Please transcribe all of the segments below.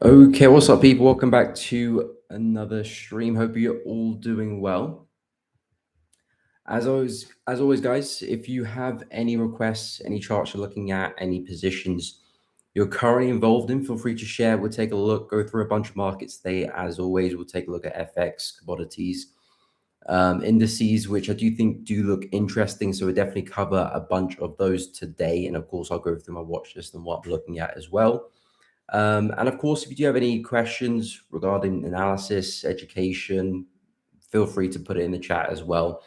Okay, what's up, people? Welcome back to another stream. Hope you're all doing well. As always, guys, if you have any requests, any charts you're looking at, any positions you're currently involved in, feel free to share. We'll take a look, go through a bunch of markets today. As always, we'll take a look at FX, commodities, indices, which I do think do look interesting. So we'll definitely cover a bunch of those today. And of course, I'll go through my watch list and what I'm looking at as well. And of course, if you do have any questions regarding analysis, education, feel free to put it in the chat as well.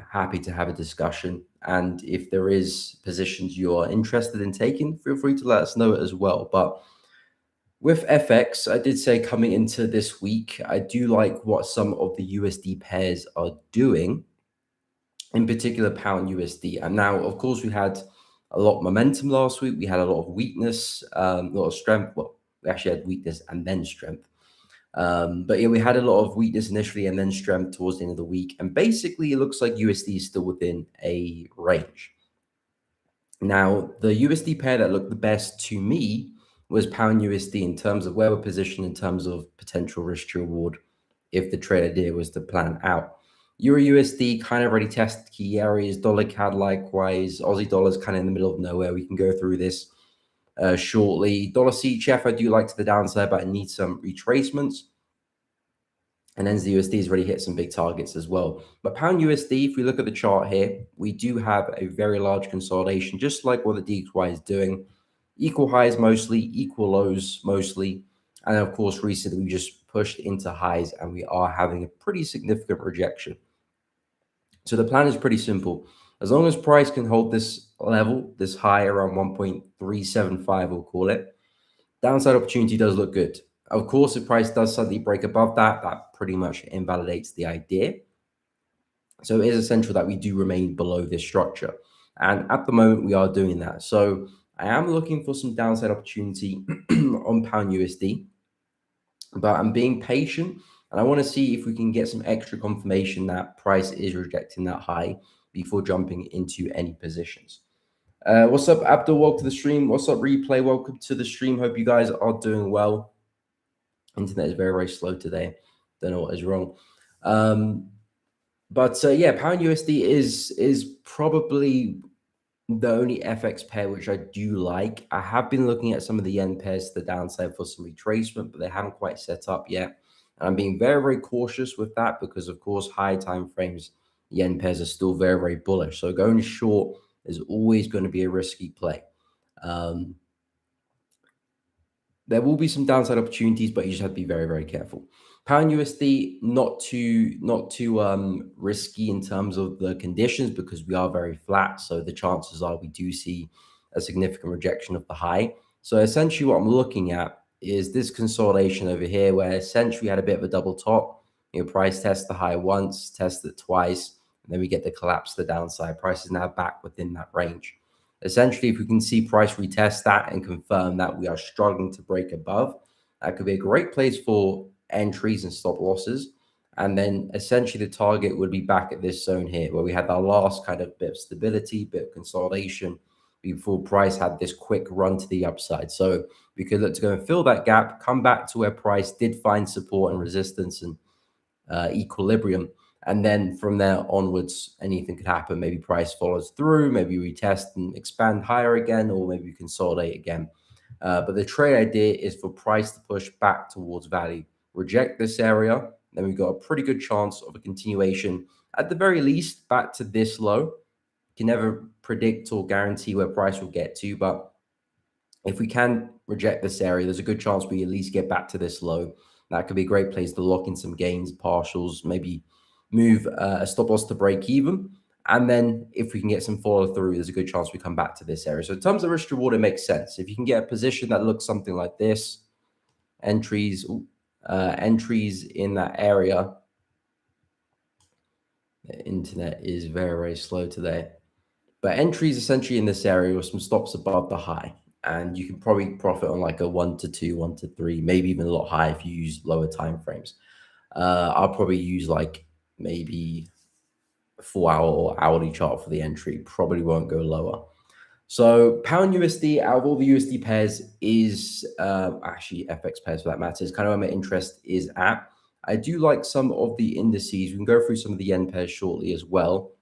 Happy to have a discussion. And if there is positions you are interested in taking, feel free to let us know as well. But with FX, I did say coming into this week, I do like what some of the USD pairs are doing, in particular pound USD. And now, of course, we had a lot of momentum last week. We had a lot of weakness, a lot of strength. Well, we actually had weakness and then strength. But yeah, we had a lot of weakness initially and then strength towards the end of the week. And basically, it looks like USD is still within a range. Now, the USD pair that looked the best to me was pound USD in terms of where we're positioned in terms of potential risk to reward if the trade idea was to plan out. Euro USD kind of already tested key areas. Dollar CAD likewise. Aussie dollars kind of in the middle of nowhere. We can go through this shortly. Dollar CHF I do like to the downside, but I need some retracements. And then the USD has already hit some big targets as well. But pound USD, if we look at the chart here, we do have a very large consolidation, just like what the DXY is doing. Equal highs mostly, equal lows mostly. And of course, recently we just pushed into highs and we are having a pretty significant rejection. So the plan is pretty simple. As long as price can hold this level, this high around 1.375, we'll call it, downside opportunity does look good. Of course, if price does suddenly break above that, that pretty much invalidates the idea. So it is essential that we do remain below this structure. And at the moment, we are doing that. So I am looking for some downside opportunity on pound USD, but I'm being patient and I want to see if we can get some extra confirmation that price is rejecting that high before jumping into any positions. What's up, Abdul? Welcome to the stream. What's up, Replay? Welcome to the stream. Hope you guys are doing well. Internet is very, very slow today. Don't know what is wrong. But yeah, pound USD is probably the only FX pair which I do like. I have been looking at some of the yen pairs to the downside for some retracement, but they haven't quite set up yet. And I'm being very, very cautious with that because, of course, high time frames, yen pairs are still very, very bullish. So going short is always going to be a risky play. There will be some downside opportunities, but you just have to be very, very careful. Pound USD, not too risky in terms of the conditions because we are very flat. So the chances are we do see a significant rejection of the high. So essentially what I'm looking at is this consolidation over here where essentially we had a bit of a double top. Price test the high once, test it twice, and then we get the collapse to the downside. Price is now back within that range. Essentially, if we can see price retest that and confirm that we are struggling to break above, that could be a great place for entries and stop losses. And then essentially the target would be back at this zone here where we had our last kind of bit of stability, bit of consolidation before price had this quick run to the upside. So we could look to go and fill that gap, come back to where price did find support and resistance and equilibrium. And then from there onwards, anything could happen. Maybe price follows through, maybe we test and expand higher again, or maybe we consolidate again. But the trade idea is for price to push back towards value, reject this area, then we've got a pretty good chance of a continuation, at the very least, back to this low. You can never predict or guarantee where price will get to, but if we can reject this area, there's a good chance we at least get back to this low. That could be a great place to lock in some gains, partials, maybe move a stop loss to break even. And then if we can get some follow through, there's a good chance we come back to this area. So in terms of risk reward, it makes sense. If you can get a position that looks something like this, entries in that area. The internet is very, very slow today. But entries essentially in this area with some stops above the high. And you can probably profit on like a 1 to 2, 1 to 3, maybe even a lot higher if you use lower time frames. I'll probably use like maybe 4 hour or hourly chart for the entry. Probably won't go lower. So pound USD out of all the USD pairs is actually FX pairs for that matter is kind of where my interest is at. I do like some of the indices. We can go through some of the yen pairs shortly as well.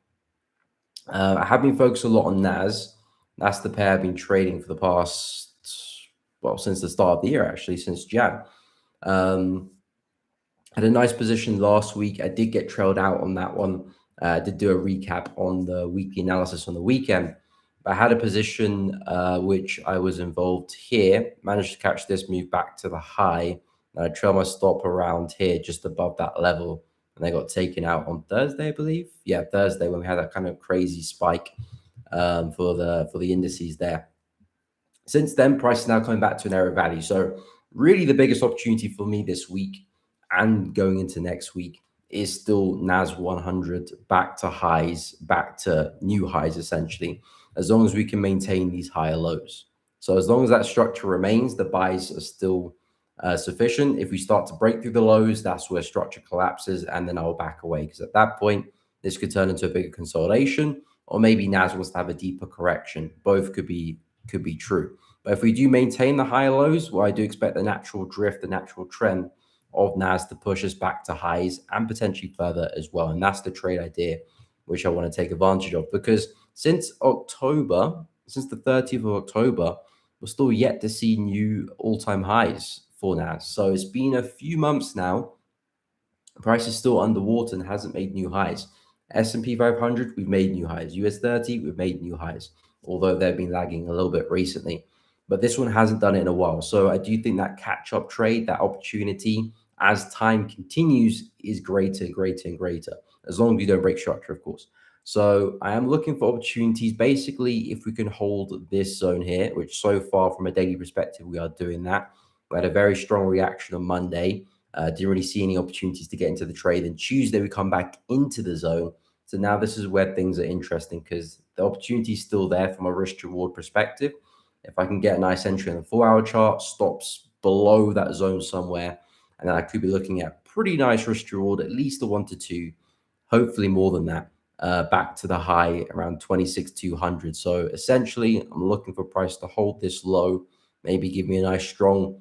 I have been focused a lot on NAS. That's the pair I've been trading for the past, well, since the start of the year, actually, since Jan. Um, had a nice position last week. I did get trailed out on that one. I did do a recap on the weekly analysis on the weekend. But I had a position which I was involved here, managed to catch this move back to the high. And I trailed my stop around here, just above that level. And they got taken out on Thursday, I believe. Yeah, Thursday when we had that kind of crazy spike for the indices there. Since then, price is now coming back to an area of value. So really the biggest opportunity for me this week and going into next week is still NAS 100 back to highs, back to new highs, essentially, as long as we can maintain these higher lows. So as long as that structure remains, the buys are still sufficient. If we start to break through the lows, that's where structure collapses, and then I'll back away, because at that point, this could turn into a bigger consolidation, or maybe NAS wants to have a deeper correction. Both could be true. But if we do maintain the higher lows, well, I do expect the natural drift, the natural trend of NAS to push us back to highs and potentially further as well. And that's the trade idea which I want to take advantage of, because since October, since the 30th of October, we're still yet to see new all-time highs for NAS. So it's been a few months now. Price is still underwater and hasn't made new highs. S&P 500, we've made new highs. US 30, we've made new highs, although they've been lagging a little bit recently. But this one hasn't done it in a while. So I do think that catch-up trade, that opportunity, as time continues, is greater and greater and greater, as long as you don't break structure, of course. So I am looking for opportunities. Basically, if we can hold this zone here, which so far from a daily perspective, we are doing that. We had a very strong reaction on Monday. Didn't really see any opportunities to get into the trade. And Tuesday, we come back into the zone. So now this is where things are interesting, because the opportunity is still there from a risk to reward perspective. If I can get a nice entry on the 4-hour chart, stops below that zone somewhere, and then I could be looking at pretty nice risk to reward, at least a 1 to 2, hopefully more than that, back to the high around 26,200. So essentially, I'm looking for price to hold this low, maybe give me a nice strong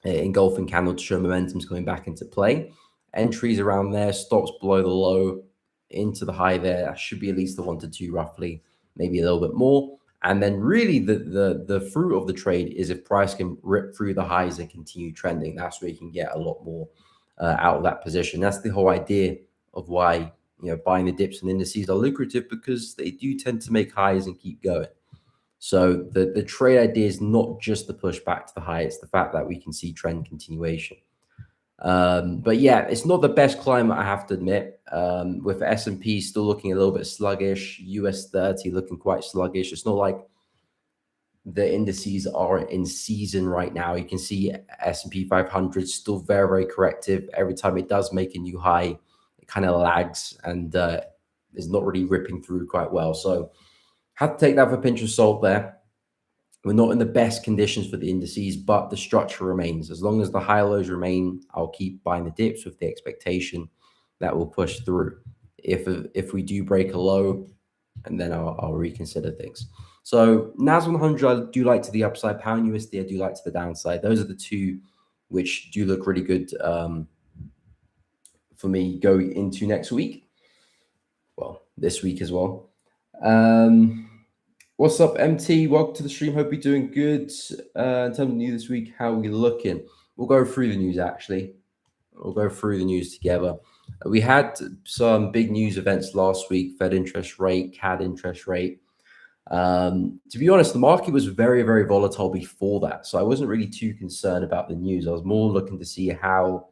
engulfing candle to show momentum's coming back into play. Entries around there, stops below the low, into the high there. That should be at least the 1 to 2 roughly, maybe a little bit more. And then really the fruit of the trade is if price can rip through the highs and continue trending. That's where you can get a lot more out of that position. That's the whole idea of why buying the dips and indices are lucrative, because they do tend to make highs and keep going. So the trade idea is not just the push back to the high, it's the fact that we can see trend continuation. But yeah, it's not the best climate, I have to admit. With S&P still looking a little bit sluggish, US 30 looking quite sluggish. It's not like the indices are in season right now. You can see S&P 500 still very, very corrective. Every time it does make a new high, it kind of lags and is not really ripping through quite well. So have to take that with a pinch of salt there. We're not in the best conditions for the indices, but the structure remains. As long as the high lows remain, I'll keep buying the dips with the expectation that will push through. If we do break a low, and then I'll reconsider things. So NAS 100, I do like to the upside. Pound USD, I do like to the downside. Those are the two which do look really good for me going into next week. Well, this week as well. What's up, MT? Welcome to the stream. Hope you're doing good. In terms of news this week, how are we looking? We'll go through the news, actually. We'll go through the news together. We had some big news events last week: Fed interest rate, CAD interest rate. To be honest, the market was very, very volatile before that. So I wasn't really too concerned about the news. I was more looking to see how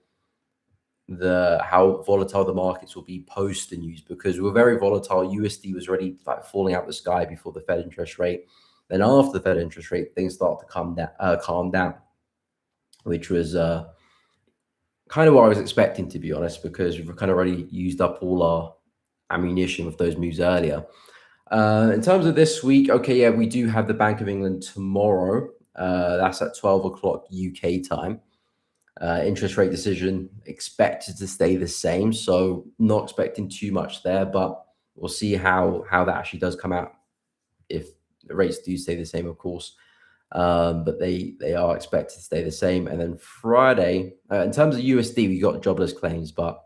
volatile the markets will be post the news, because we were very volatile. USD was already like falling out the sky before the Fed interest rate. Then after the Fed interest rate, things start to calm down, which was kind of what I was expecting, to be honest, because we've kind of already used up all our ammunition with those moves earlier. In terms of this week, okay, yeah, we do have the Bank of England tomorrow. That's at 12 o'clock UK time. Interest rate decision expected to stay the same, so not expecting too much there, but we'll see how that actually does come out. if the rates do stay the same, of course. But they are expected to stay the same. And then Friday, in terms of USD, we got jobless claims, but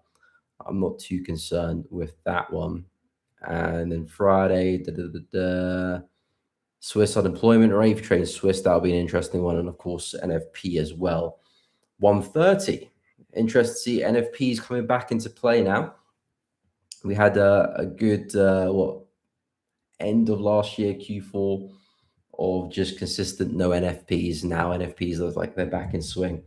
I'm not too concerned with that one. And then Friday, Swiss unemployment rate for trading Swiss, that'll be an interesting one. And of course, NFP as well. 130. Interested to see NFPs coming back into play now. We had a good end of last year, Q4, of just consistent no NFPs. Now NFPs look like they're back in swing.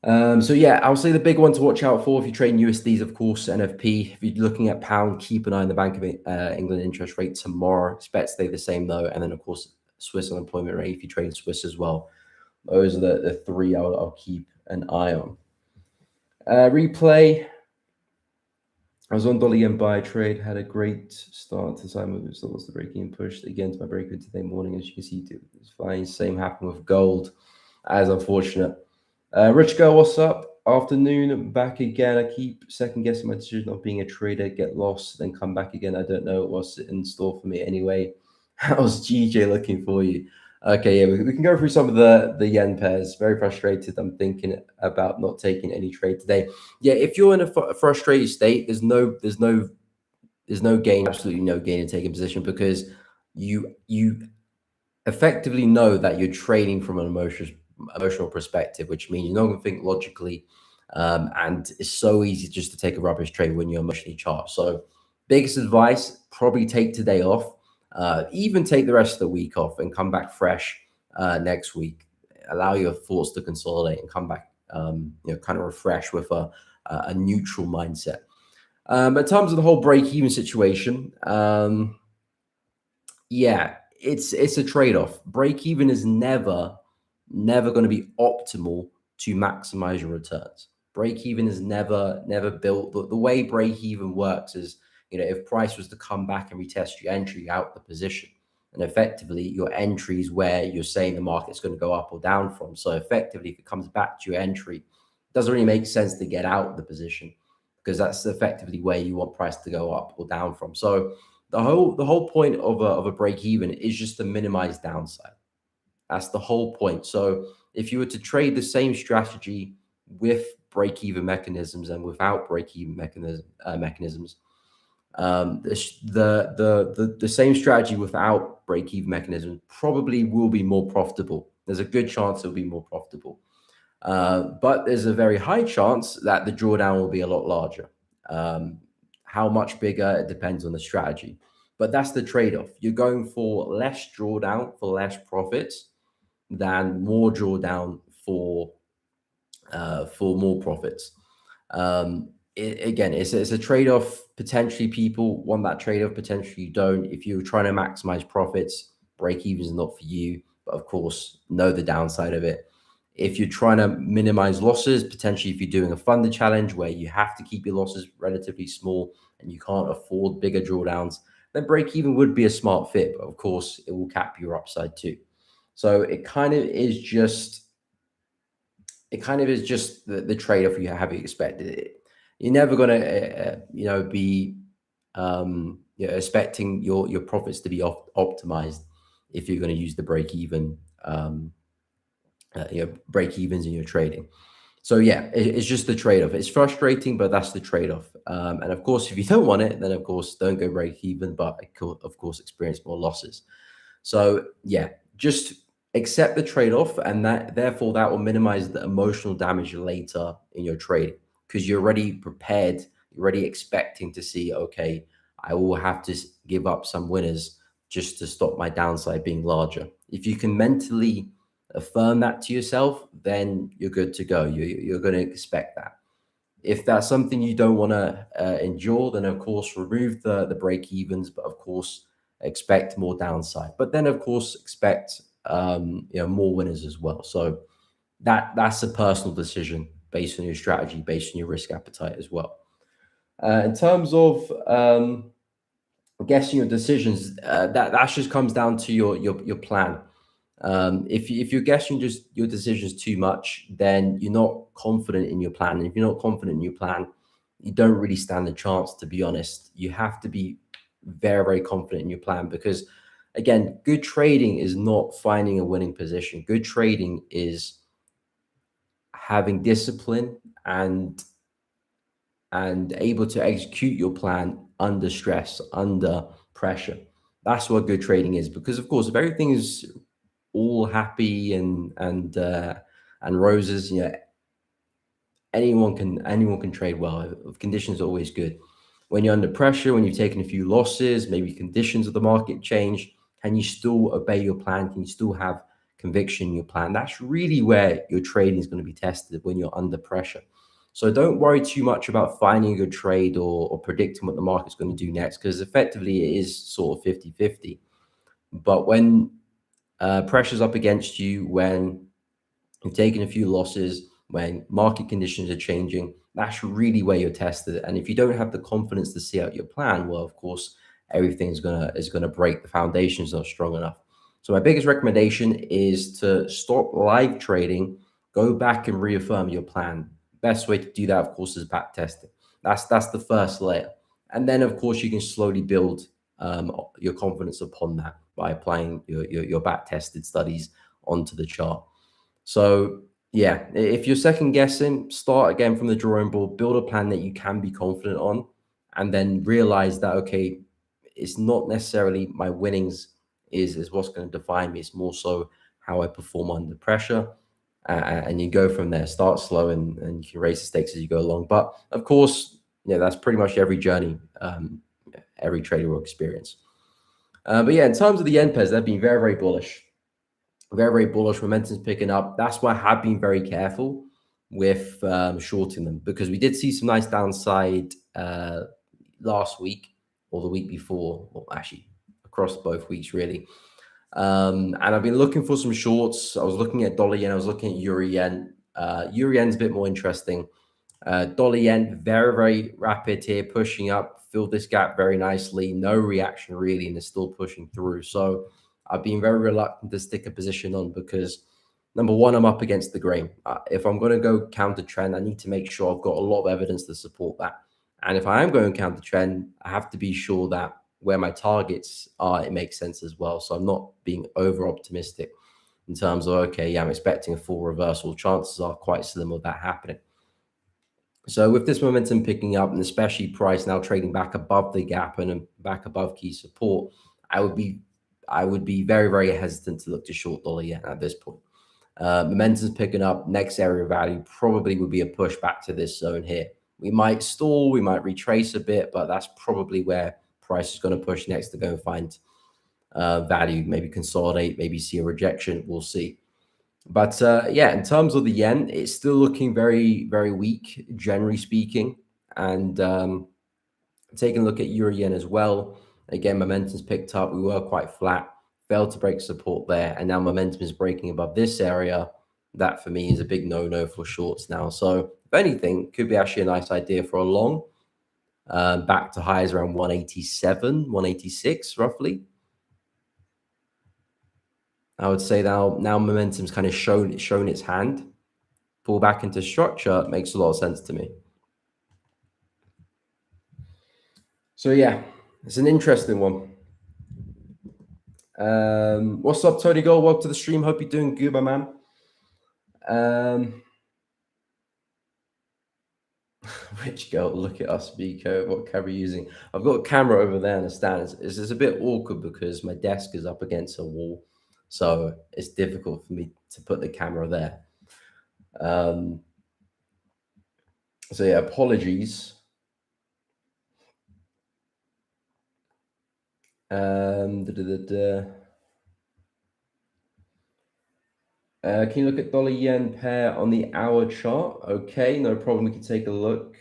So yeah, I'll say the big one to watch out for if you're trading USDs, of course, NFP. If you're looking at pound, keep an eye on the Bank of England interest rate tomorrow. Expect to stay the same though. And then of course, Swiss unemployment rate if you're trading Swiss as well. Those are the three I'll keep an eye on. Replay. I was on dollar yen buy trade, had a great start to time move. Still was the breaking pushed against my breaker today morning. As you can see, it's fine. Same happened with gold. As unfortunate. Rich Girl, what's up? Afternoon, back again. I keep second guessing my decision of being a trader, get lost, then come back again. I don't know what's in store for me anyway. How's GJ looking for you? Okay, yeah, we can go through some of the yen pairs. Very frustrated. I'm thinking about not taking any trade today. Yeah, if you're in a frustrated state, there's no gain, absolutely no gain in taking position, because you effectively know that you're trading from an emotional perspective, which means you're not going to think logically, and it's so easy just to take a rubbish trade when you're emotionally charged. So biggest advice, probably take today off, even take the rest of the week off and come back fresh next week. Allow your thoughts to consolidate and come back kind of refresh with a neutral mindset. In terms of the whole break-even situation, yeah, it's a trade-off. Break-even is never going to be optimal to maximize your returns. Break-even is never built. The way break-even works is, if price was to come back and retest your entry out the position, and effectively your entry is where you're saying the market's going to go up or down from. So effectively, if it comes back to your entry, it doesn't really make sense to get out of the position, because that's effectively where you want price to go up or down from. So the whole point of a break even is just to minimize downside. That's the whole point. So if you were to trade the same strategy with break even mechanisms and without break even mechanisms, the same strategy without break even mechanisms probably will be more profitable. There's a good chance it'll be more profitable. But there's a very high chance that the drawdown will be a lot larger. How much bigger, it depends on the strategy. But that's the trade-off. You're going for less drawdown for less profits than more drawdown for more profits. Again, it's a trade-off. Potentially people want that trade-off, potentially you don't. If you're trying to maximize profits, break-even is not for you. But of course, know the downside of it. If you're trying to minimize losses, potentially if you're doing a funded challenge where you have to keep your losses relatively small and you can't afford bigger drawdowns, then break even would be a smart fit. But of course, it will cap your upside too. So it kind of is just the trade-off you have expected it. You're never going to be expecting your profits to be optimized if you're going to use the break even. Break evens in your trading. So yeah, it's just the trade-off. It's frustrating, but that's the trade-off. And of course, if you don't want it, then of course don't go break even, but of course experience more losses. So yeah, just accept the trade-off, and therefore that will minimize the emotional damage later in your trading, because you're already prepared, you're already expecting to see, okay, I will have to give up some winners just to stop my downside being larger. If you can mentally affirm that to yourself, then you're good to go. You're going to expect that. If that's something you don't want to endure, then of course remove the break evens, but of course expect more downside. But then of course expect more winners as well. So that's a personal decision based on your strategy, based on your risk appetite as well. In terms of guessing your decisions, that just comes down to your plan. If you're guessing just your decisions too much, then you're not confident in your plan. And if you're not confident in your plan, you don't really stand a chance, to be honest. You have to be very, very confident in your plan, because again, good trading is not finding a winning position. Good trading is having discipline and able to execute your plan under stress, under pressure. That's what good trading is. Because of course, if everything is all happy and roses, anyone can trade well if conditions are always good. When you're under pressure, when you've taken a few losses, maybe conditions of the market change, can you still obey your plan? Can you still have conviction in your plan? That's really where your trading is going to be tested when you're under pressure. So don't worry too much about finding a good trade or predicting what the market's going to do next, because effectively it is sort of 50-50. But when pressure's up against you, when you've taken a few losses, when market conditions are changing, that's really where you're tested. And if you don't have the confidence to see out your plan, well, of course, everything is gonna break. The foundation's not strong enough. So my biggest recommendation is to stop live trading, go back and reaffirm your plan. Best way to do that, of course, is back testing. That's the first layer. And then, of course, you can slowly build your confidence upon that by applying your back tested studies onto the chart. So yeah, if you're second guessing, start again from the drawing board, build a plan that you can be confident on, and then realize that okay, it's not necessarily my winnings is what's going to define me. It's more so how I perform under pressure. And you go from there. Start slow and you can raise the stakes as you go along. But of course, that's pretty much every journey, every trader will experience. But yeah, in terms of the yen pairs, they've been very, very bullish. Very, very bullish. Momentum's picking up. That's why I have been very careful with shorting them, because we did see some nice downside last week or the week before, or actually across both weeks, really. And I've been looking for some shorts. I was looking at dollar yen. I was looking at euro yen. Euro yen's a bit more interesting. Dollar yen, very, very rapid here, pushing up, filled this gap very nicely. No reaction really, and it's still pushing through. So I've been very reluctant to stick a position on because number one, I'm up against the grain. If I'm going to go counter trend, I need to make sure I've got a lot of evidence to support that. And if I am going counter trend, I have to be sure that where my targets are, it makes sense as well. So I'm not being over optimistic in terms of, okay, yeah, I'm expecting a full reversal. Chances are quite slim of that happening. So with this momentum picking up, and especially price now trading back above the gap and back above key support, I would be very, very hesitant to look to short dollar yen at this point. Momentum's picking up. Next area of value probably would be a push back to this zone here. We might stall, we might retrace a bit, but that's probably where price is going to push next to go and find value, maybe consolidate, maybe see a rejection. We'll see. But yeah, in terms of the yen, it's still looking very, very weak, generally speaking. And taking a look at euro yen as well. Again, momentum's picked up. We were quite flat, failed to break support there. And now momentum is breaking above this area. That for me is a big no-no for shorts now. So if anything, could be actually a nice idea for a long. Back to highs around 187, 186 roughly. I would say now momentum's kind of shown its hand. Pull back into structure makes a lot of sense to me. So yeah, it's an interesting one. What's up, Tony Gold? Welcome to the stream. Hope you're doing good, my man. Rich girl, look at us, Biko. What camera are you using? I've got a camera over there in the stand. It's a bit awkward because my desk is up against a wall. So it's difficult for me to put the camera there. So yeah, apologies. Can you look at dollar yen pair on the hour chart? Okay, no problem. We can take a look.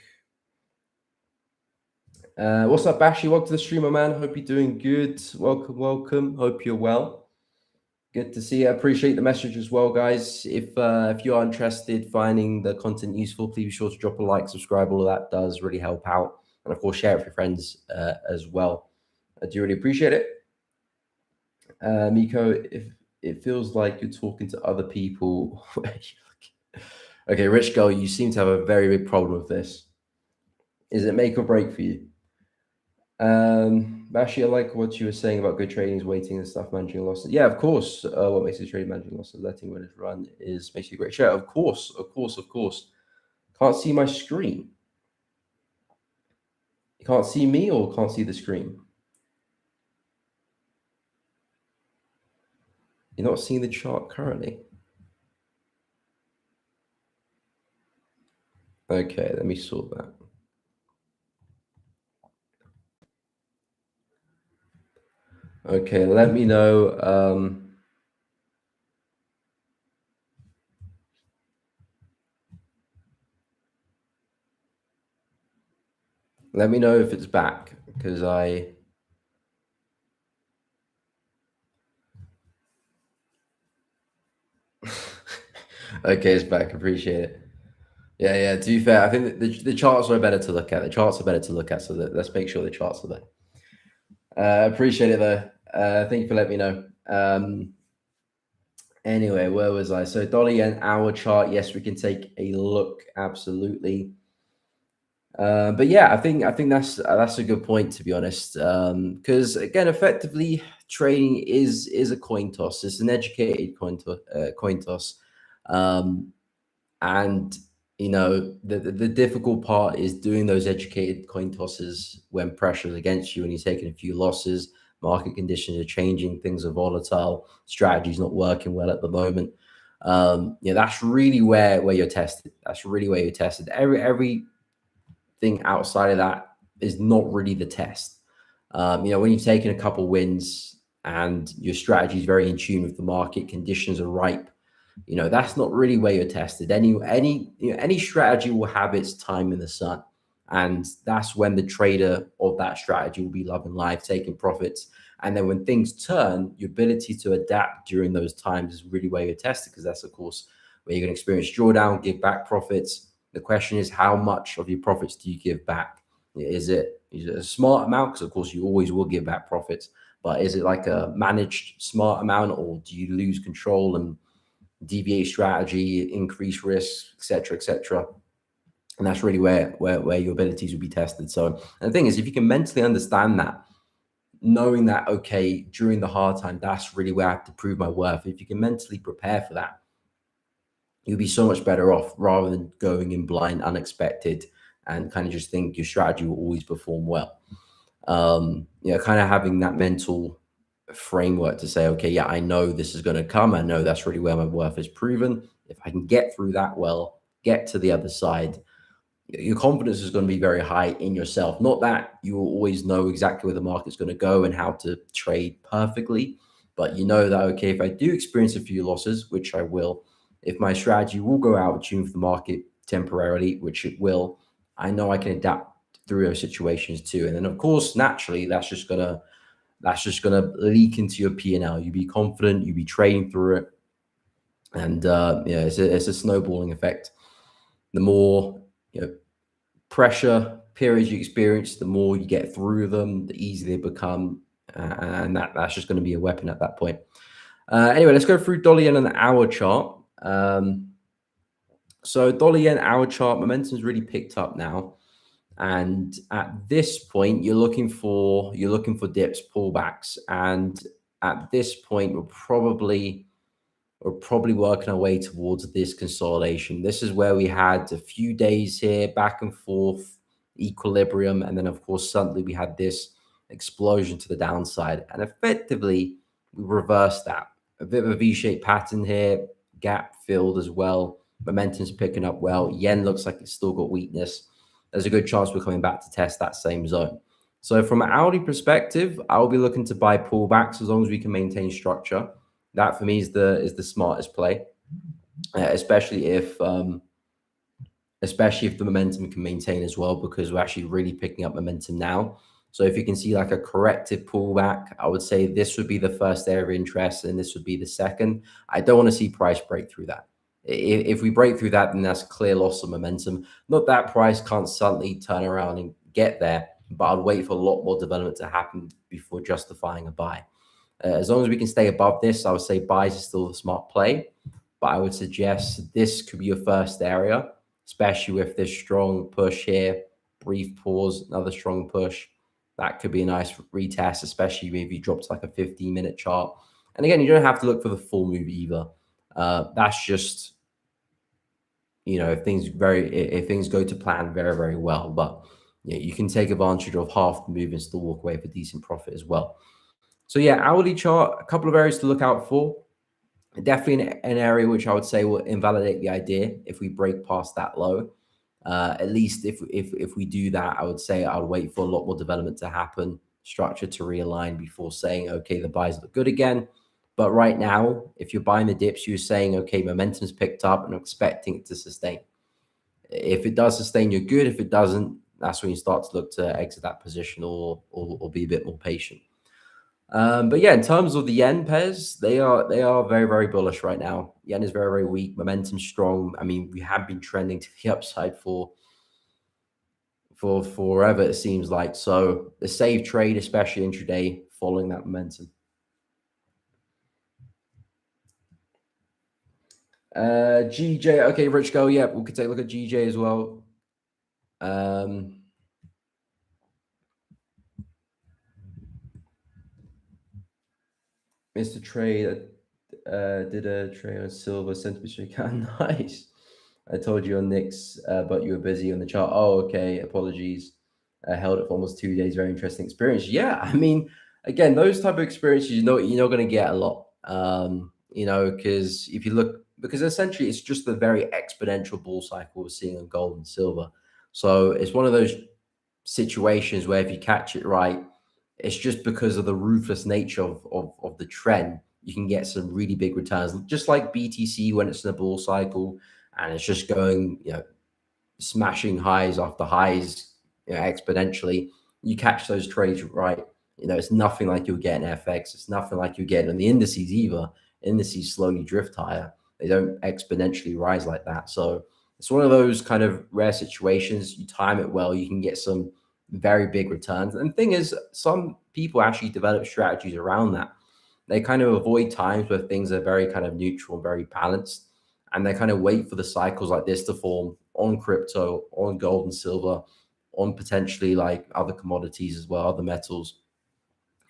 What's up, Bashi? Welcome to the streamer, man. Hope you're doing good. Welcome. Hope you're well. Good to see you. I appreciate the message as well, guys. If you are interested, finding the content useful, please be sure to drop a like, subscribe. All of that does really help out, and of course, share it with your friends as well. I do really appreciate it. Miko, if it feels like you're talking to other people. Okay, rich girl, you seem to have a very big problem with this. Is it make or break for you? Actually, I like what you were saying about good trading is waiting and stuff, managing losses. Yeah, of course. What makes a trade managing losses, letting winners run is makes you a great trader. Of course, of course, of course. Can't see my screen. You can't see me or can't see the screen. You're not seeing the chart currently. Okay, let me sort that. Okay, let me know. Let me know if it's back because I. Okay, it's back. Appreciate it. Yeah, yeah. To be fair, I think the charts are better to look at. The charts are better to look at, so let's make sure the charts are there. Appreciate it though. Thank you for letting me know. Anyway, where was I? So dollar yen hour chart. Yes, we can take a look. Absolutely. But yeah, I think that's a good point to be honest. Because again, effectively, trading is a coin toss. It's an educated coin toss. Um, and the difficult part is doing those educated coin tosses when pressure's against you and you're taking a few losses. Market conditions are changing, things are volatile, strategy's not working well at the moment. That's really where you're tested. That's really where you're tested. Everything outside of that is not really the test. When you've taken a couple wins and your strategy is very in tune with the market, conditions are ripe, that's not really where you're tested. Any strategy will have its time in the sun, and that's when the trader of that strategy will be loving life, taking profits. And then when things turn, your ability to adapt during those times is really where you're tested, because that's of course where you're going to experience drawdown, give back profits. The question is, how much of your profits do you give back? Is it a smart amount? Because of course you always will give back profits, but is it like a managed smart amount, or do you lose control and deviate strategy, increase risk, etc., etc.? And that's really where your abilities will be tested. So, and the thing is, if you can mentally understand that, knowing that, okay, during the hard time, that's really where I have to prove my worth. If you can mentally prepare for that, you'll be so much better off rather than going in blind, unexpected, and kind of just think your strategy will always perform well. Kind of having that mental framework to say, okay, yeah, I know this is going to come. I know that's really where my worth is proven. If I can get through that well, get to the other side, your confidence is going to be very high in yourself. Not that you will always know exactly where the market's going to go and how to trade perfectly, but you know that, okay, if I do experience a few losses, which I will, if my strategy will go out of tune with the market temporarily, which it will, I know I can adapt through those situations too. And then of course, naturally, that's just gonna leak into your P&L. You be confident, you be trading through it, and it's a snowballing effect. The more pressure periods you experience, the more you get through them, the easier they become, and that's just going to be a weapon at that point. Anyway, let's go through dollar yen on the hour chart. So dollar yen hour chart momentum's really picked up now. And at this point, you're looking for dips, pullbacks, and at this point, we're probably working our way towards this consolidation. This is where we had a few days here, back and forth, equilibrium, and then of course suddenly we had this explosion to the downside, and effectively we reversed that. A bit of a V-shaped pattern here, gap filled as well. Momentum's picking up well. Yen looks like it's still got weakness. There's a good chance we're coming back to test that same zone. So from an hourly perspective, I'll be looking to buy pullbacks as long as we can maintain structure. That for me is the smartest play, especially if the momentum can maintain as well, because we're actually really picking up momentum now. So if you can see like a corrective pullback, I would say this would be the first area of interest and this would be the second. I don't want to see price break through that. If we break through that, then that's clear loss of momentum. Not that price can't suddenly turn around and get there, but I'd wait for a lot more development to happen before justifying a buy. As long as we can stay above this, I would say buys is still the smart play, but I would suggest this could be your first area, especially with this strong push here, brief pause, another strong push. That could be a nice retest, especially if you drop to like a 15-minute chart. And again, you don't have to look for the full move either. That's just, if things go to plan very, very well. But yeah, you can take advantage of half the move and still walk away with a decent profit as well. So yeah, hourly chart, a couple of areas to look out for. Definitely an area which I would say will invalidate the idea if we break past that low. At least if we do that, I would say I would wait for a lot more development to happen, structure to realign before saying, okay, the buys look good again. But right now, if you're buying the dips, you're saying, okay, momentum's picked up and I'm expecting it to sustain. If it does sustain, you're good. If it doesn't, that's when you start to look to exit that position or be a bit more patient. But yeah, in terms of the yen pairs, they are very, very bullish right now. Yen is very, very weak, momentum strong. I mean, we have been trending to the upside for forever, it seems like. So the safe trade, especially intraday, following that momentum. GJ, okay, Rich Go, yeah, we could take a look at GJ as well. Mr. Trade did a trade on silver sentiment. Nice. I told you on Nick's, but you were busy on the chart. Oh, okay. Apologies. Held it for almost 2 days. Very interesting experience. Yeah, I mean, again, those type of experiences, you're not going to get a lot. Because if you look, because essentially it's just the very exponential bull cycle we're seeing on gold and silver. So it's one of those situations where if you catch it right, it's just because of the ruthless nature of the trend, you can get some really big returns, just like BTC when it's in a bull cycle and it's just going, smashing highs after highs, exponentially. You catch those trades right. It's nothing like you'll get in FX. It's nothing like you get in the indices either. Indices slowly drift higher. They don't exponentially rise like that. So it's one of those kind of rare situations. You time it well, you can get some very big returns. And the thing is, some people actually develop strategies around that. They kind of avoid times where things are very kind of neutral and very balanced. And they kind of wait for the cycles like this to form on crypto, on gold and silver, on potentially like other commodities as well, other metals,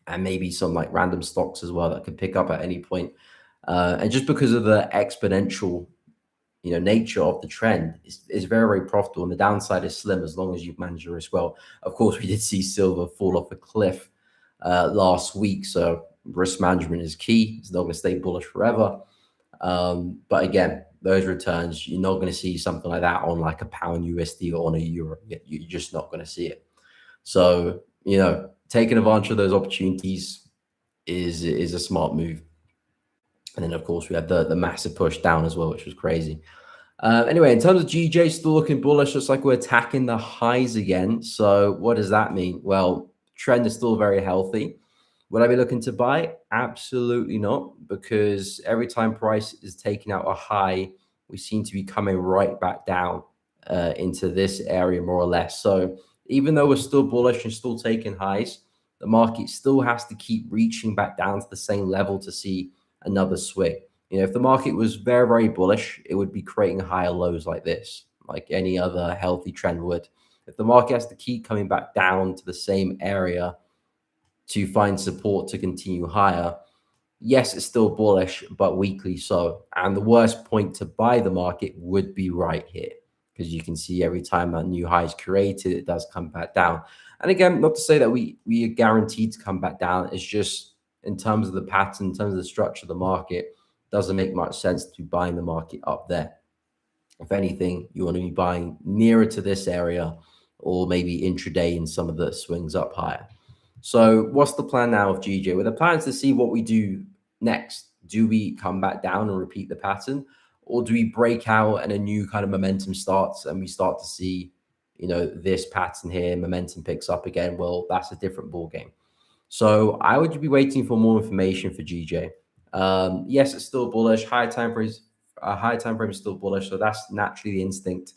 and maybe some like random stocks as well that could pick up at any point. And just because of the exponential, nature of the trend is very, very profitable. And the downside is slim as long as you manage your risk well. Of course, we did see silver fall off a cliff last week. So risk management is key. It's not going to stay bullish forever. But again, those returns, you're not going to see something like that on like a pound USD or on a euro. You're just not going to see it. So, taking advantage of those opportunities is a smart move. And then, of course, we had the massive push down as well, which was crazy. Anyway, in terms of GJ, still looking bullish. Looks like we're attacking the highs again. So what does that mean? Well, trend is still very healthy. Would I be looking to buy? Absolutely not, because every time price is taking out a high, we seem to be coming right back down into this area more or less. So even though we're still bullish and still taking highs, the market still has to keep reaching back down to the same level to see another swing. If the market was very, very bullish, it would be creating higher lows like this, like any other healthy trend would. If the market has to keep coming back down to the same area to find support to continue higher, yes, it's still bullish, but weakly so. And the worst point to buy the market would be right here, because you can see every time that new high is created, it does come back down. And again, not to say that we are guaranteed to come back down. It's just in terms of the pattern, in terms of the structure of the market, doesn't make much sense to be buying the market up there. If anything, you want to be buying nearer to this area or maybe intraday in some of the swings up higher. So what's the plan now of GJ? Well, the plan is to see what we do next. Do we come back down and repeat the pattern, or do we break out and a new kind of momentum starts and we start to see, this pattern here, momentum picks up again? Well, that's a different ball game. So I would be waiting for more information for GJ. Yes, it's still bullish. High time frame is still bullish, so that's naturally the instinct.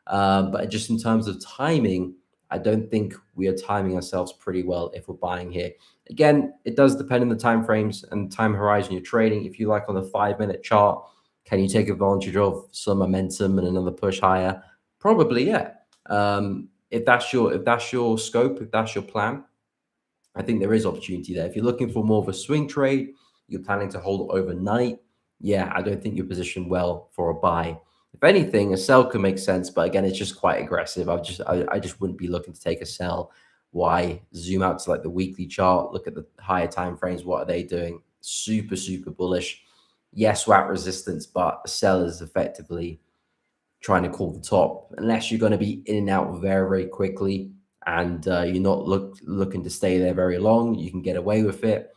But just in terms of timing, I don't think we are timing ourselves pretty well if we're buying here. Again, it does depend on the time frames and time horizon you're trading. If you like on the 5-minute chart, can you take advantage of some momentum and another push higher? Probably, yeah. If that's your scope, if that's your plan, I think there is opportunity there. If you're looking for more of a swing trade, you're planning to hold overnight, yeah, I don't think you're positioned well for a buy. If anything, a sell could make sense, but again, it's just quite aggressive. I just wouldn't be looking to take a sell. Why? Zoom out to like the weekly chart, look at the higher time frames. What are they doing? Super, super bullish. Yes, we're at resistance, but a sell is effectively trying to call the top, unless you're going to be in and out very, very quickly, and you're not looking to stay there very long. You can get away with it,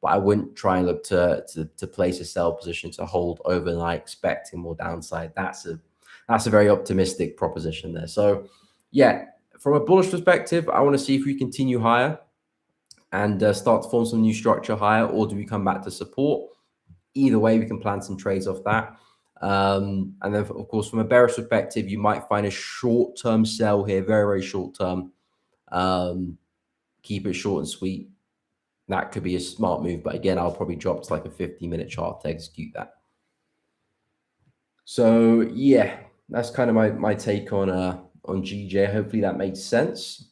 but I wouldn't try and look to place a sell position to hold overnight, expecting more downside. That's a very optimistic proposition there. So, yeah, from a bullish perspective, I want to see if we continue higher and start to form some new structure higher, or do we come back to support? Either way, we can plan some trades off that. And then, of course, from a bearish perspective, you might find a short-term sell here, very, very short-term. Keep it short and sweet. That could be a smart move. But again, I'll probably drop to like a 50-minute chart to execute that. So, yeah, that's kind of my take on GJ. Hopefully that made sense.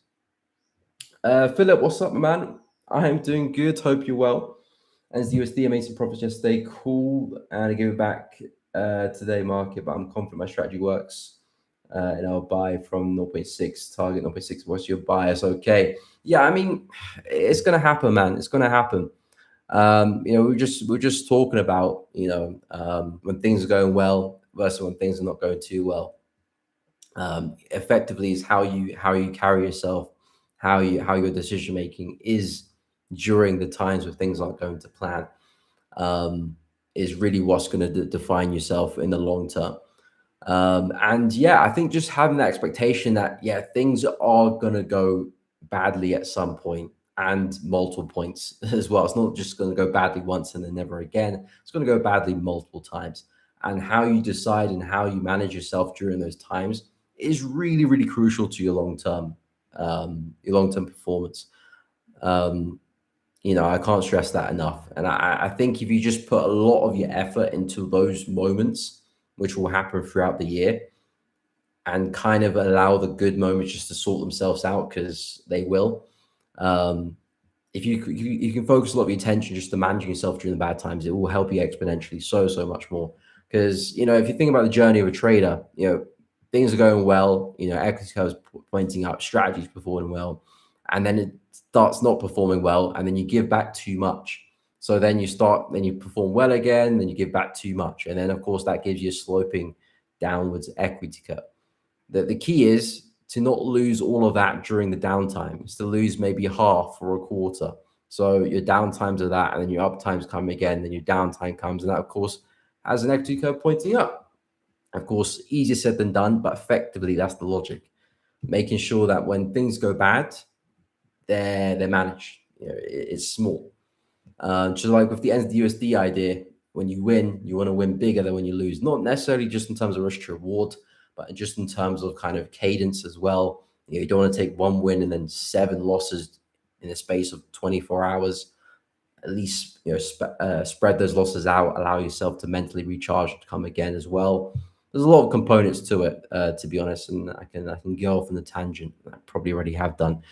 Philip, what's up, my man? I am doing good. Hope you're well. As the USD, I made some profits yesterday. Cool. And I gave it back today market, but I'm confident my strategy works. And I'll buy from 0.6, target 0.6. What's your bias? Okay. Yeah, I mean, it's gonna happen, man. It's gonna happen. We're just talking about, when things are going well versus when things are not going too well. Effectively is how you carry yourself, how your decision making is during the times where things aren't going to plan, is really what's going to define yourself in the long term. And yeah, I think just having that expectation that, yeah, things are going to go badly at some point and multiple points as well. It's not just going to go badly once and then never again. It's going to go badly multiple times. And how you decide and how you manage yourself during those times is really, really crucial to your long-term performance. I can't stress that enough. And I think if you just put a lot of your effort into those moments, which will happen throughout the year, and kind of allow the good moments just to sort themselves out, because they will. If you can focus a lot of your attention just to managing yourself during the bad times, it will help you exponentially so much more. Because, if you think about the journey of a trader, things are going well, equity curves pointing up, strategies performing well, and then it starts not performing well, and then you give back too much. So then you perform well again, then you give back too much. And then, of course, that gives you a sloping downwards equity curve. The key is to not lose all of that during the downtime. It's to lose maybe half or a quarter. So your downtimes are that, and then your uptimes come again, then your downtime comes, and that, of course, has an equity curve pointing up. Of course, easier said than done, but effectively that's the logic. Making sure that when things go bad, they're managed. It's small. Just like with the USD idea, when you win, you want to win bigger than when you lose. Not necessarily just in terms of risk to reward, but just in terms of kind of cadence as well. You don't want to take one win and then 7 losses in the space of 24 hours. At least spread those losses out, allow yourself to mentally recharge to come again as well. There's a lot of components to it, to be honest, and I can go off on the tangent. I probably already have done.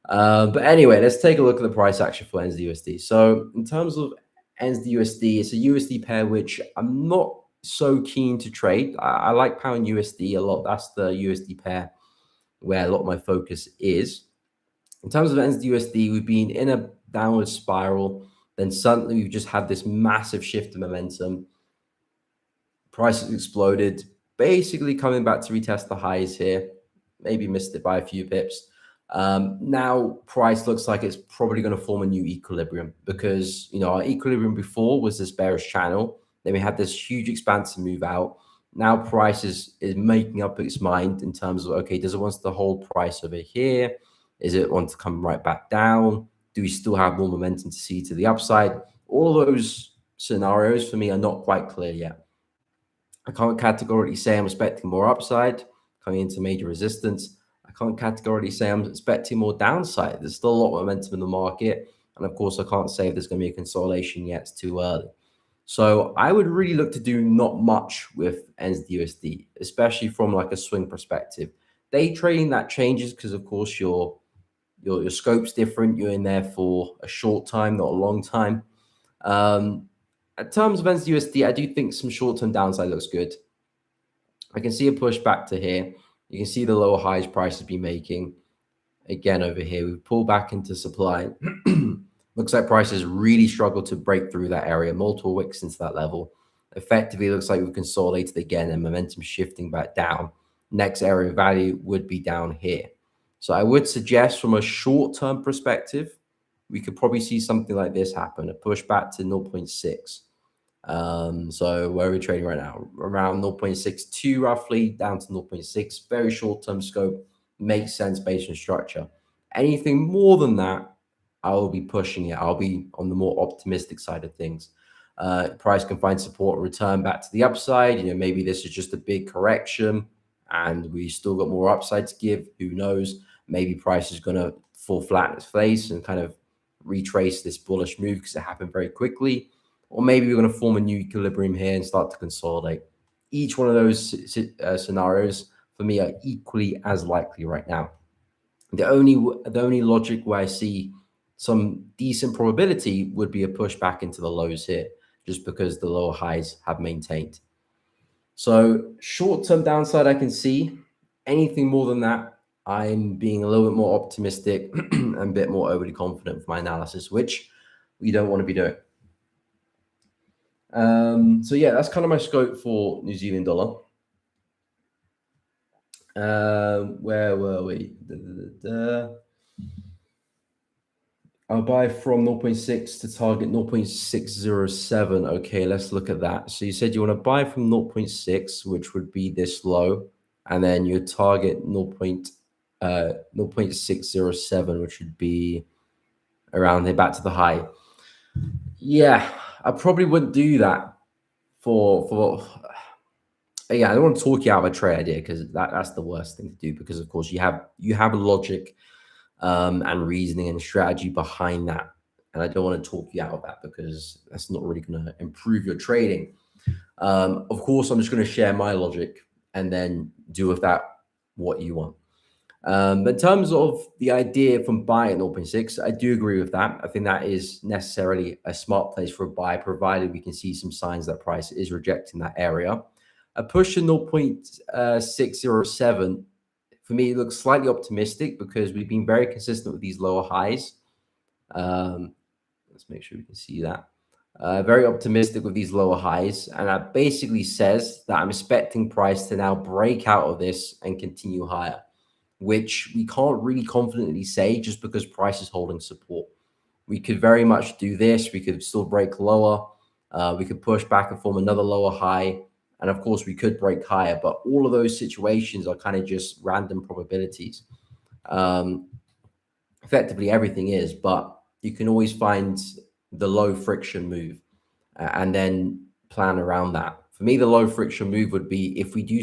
But anyway, let's take a look at the price action for NZUSD. So in terms of NZUSD, it's a USD pair which I'm not so keen to trade. I like pound USD a lot. That's the USD pair where a lot of my focus is. In terms of NZUSD, we've been in a downward spiral. Then suddenly we've just had this massive shift of momentum. Price has exploded, basically coming back to retest the highs here. Maybe missed it by a few pips. Now price looks like it's probably going to form a new equilibrium, because our equilibrium before was this bearish channel. Then we had this huge expansive move out. Now price is making up its mind in terms of, okay, does it want to hold price over here? Is it want to come right back down? Do we still have more momentum to see to the upside? All those scenarios for me are not quite clear yet. I can't categorically say I'm expecting more upside coming into major resistance. I can't categorically say I'm expecting more downside. There's still a lot of momentum in the market. And of course, I can't say if there's going to be a consolidation yet. It's too early. So I would really look to do not much with NZUSD, especially from like a swing perspective. Day trading, that changes because, of course, you're your scope's different. You're in there for a short time, not a long time. In terms of NZUSD, I do think some short-term downside looks good. I can see a push back to here. You can see the lower highs price has been making. Again, over here, we pull back into supply. Looks like prices really struggled to break through that area, multiple wicks into that level. Effectively, looks like we've consolidated again and momentum shifting back down. Next area of value would be down here. So I would suggest from a short-term perspective, we could probably see something like this happen, a push back to 0.6. So where are we trading right now? Around 0.62 roughly, down to 0.6. Very short-term scope, makes sense based on structure. Anything more than that, I will be pushing it. I'll be on the more optimistic side of things. Price can find support and return back to the upside. You know, maybe this is just a big correction and we still got more upside to give. Who knows? Maybe price is going to fall flat in its face and kind of retrace this bullish move because it happened very quickly. Or maybe we're going to form a new equilibrium here and start to consolidate. Each one of those scenarios for me are equally as likely right now. The only logic where I see some decent probability would be a push back into the lows here, just because the lower highs have maintained. So short-term downside I can see. Anything more than that, I'm being a little bit more optimistic and a bit more overly confident for my analysis, which we don't want to be doing. So yeah, that's kind of my scope for New Zealand dollar. Where were we? I'll buy from 0.6 to target 0.607. Okay, let's look at that. So you said you want to buy from 0.6, which would be this low, and then you target 0.607, which would be around here, back to the high. Yeah, I probably wouldn't do that for yeah, I don't want to talk you out of a trade idea because that's the worst thing to do, because of course you have logic and reasoning and strategy behind that, and I don't want to talk you out of that because that's not really going to improve your trading. Of course, I'm just going to share my logic and then do with that what you want. But in terms of the idea from buying at 0.6, I do agree with that. I think that is necessarily a smart place for a buy, provided we can see some signs that price is rejecting that area. A push to 0.607, for me, it looks slightly optimistic because we've been very consistent with these lower highs. Let's make sure we can see that. Very optimistic with these lower highs. And that basically says that I'm expecting price to now break out of this and continue higher, which we can't really confidently say just because price is holding support. We could very much do this. We could still break lower. We could push back and form another lower high. And of course, we could break higher, but all of those situations are kind of just random probabilities. Effectively, everything is, but you can always find the low friction move and then plan around that. For me, the low friction move would be if we do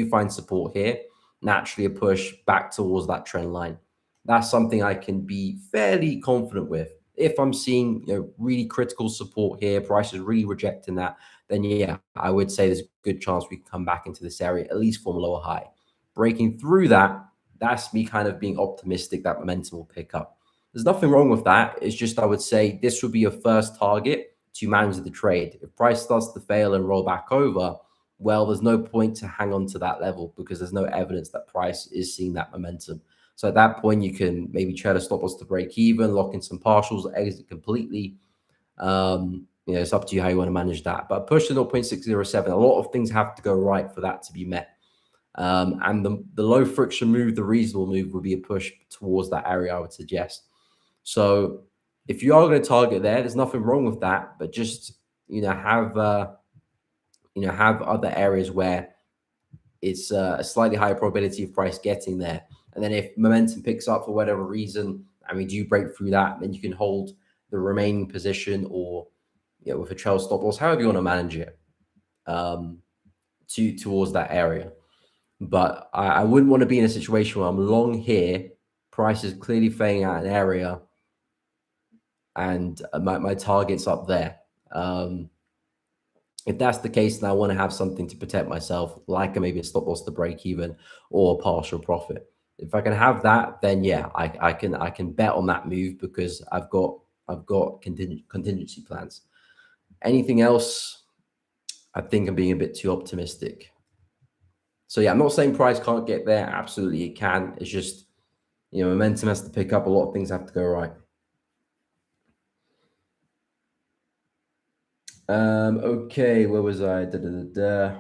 find support here, naturally a push back towards that trend line. That's something I can be fairly confident with. If I'm seeing really critical support here, price is really rejecting that, then yeah, I would say there's a good chance we can come back into this area, at least form a lower high. Breaking through that, that's me kind of being optimistic that momentum will pick up. There's nothing wrong with that. It's just I would say this would be your first target to manage the trade. If price starts to fail and roll back over, well, there's no point to hang on to that level because there's no evidence that price is seeing that momentum. So at that point, you can maybe try to stop loss to break even, lock in some partials, exit completely. It's up to you how you want to manage that. But push to 0.607, a lot of things have to go right for that to be met. And the low friction move, the reasonable move, would be a push towards that area, I would suggest. So if you are going to target there's nothing wrong with that, but just have other areas where it's a slightly higher probability of price getting there. And then if momentum picks up for whatever reason, and we do break through that, then you can hold the remaining position or with a trail stop loss, however you want to manage it, towards that area. But I wouldn't want to be in a situation where I'm long here, price is clearly fading out an area, and my target's up there. If that's the case, then I want to have something to protect myself, like maybe a stop loss to break even or a partial profit. If I can have that, then yeah, I can bet on that move because I've got contingency plans. Anything else, I think I'm being a bit too optimistic. So yeah, I'm not saying price can't get there. Absolutely, it can. It's just, momentum has to pick up. A lot of things have to go right. Okay, where was I? Da, da, da, da.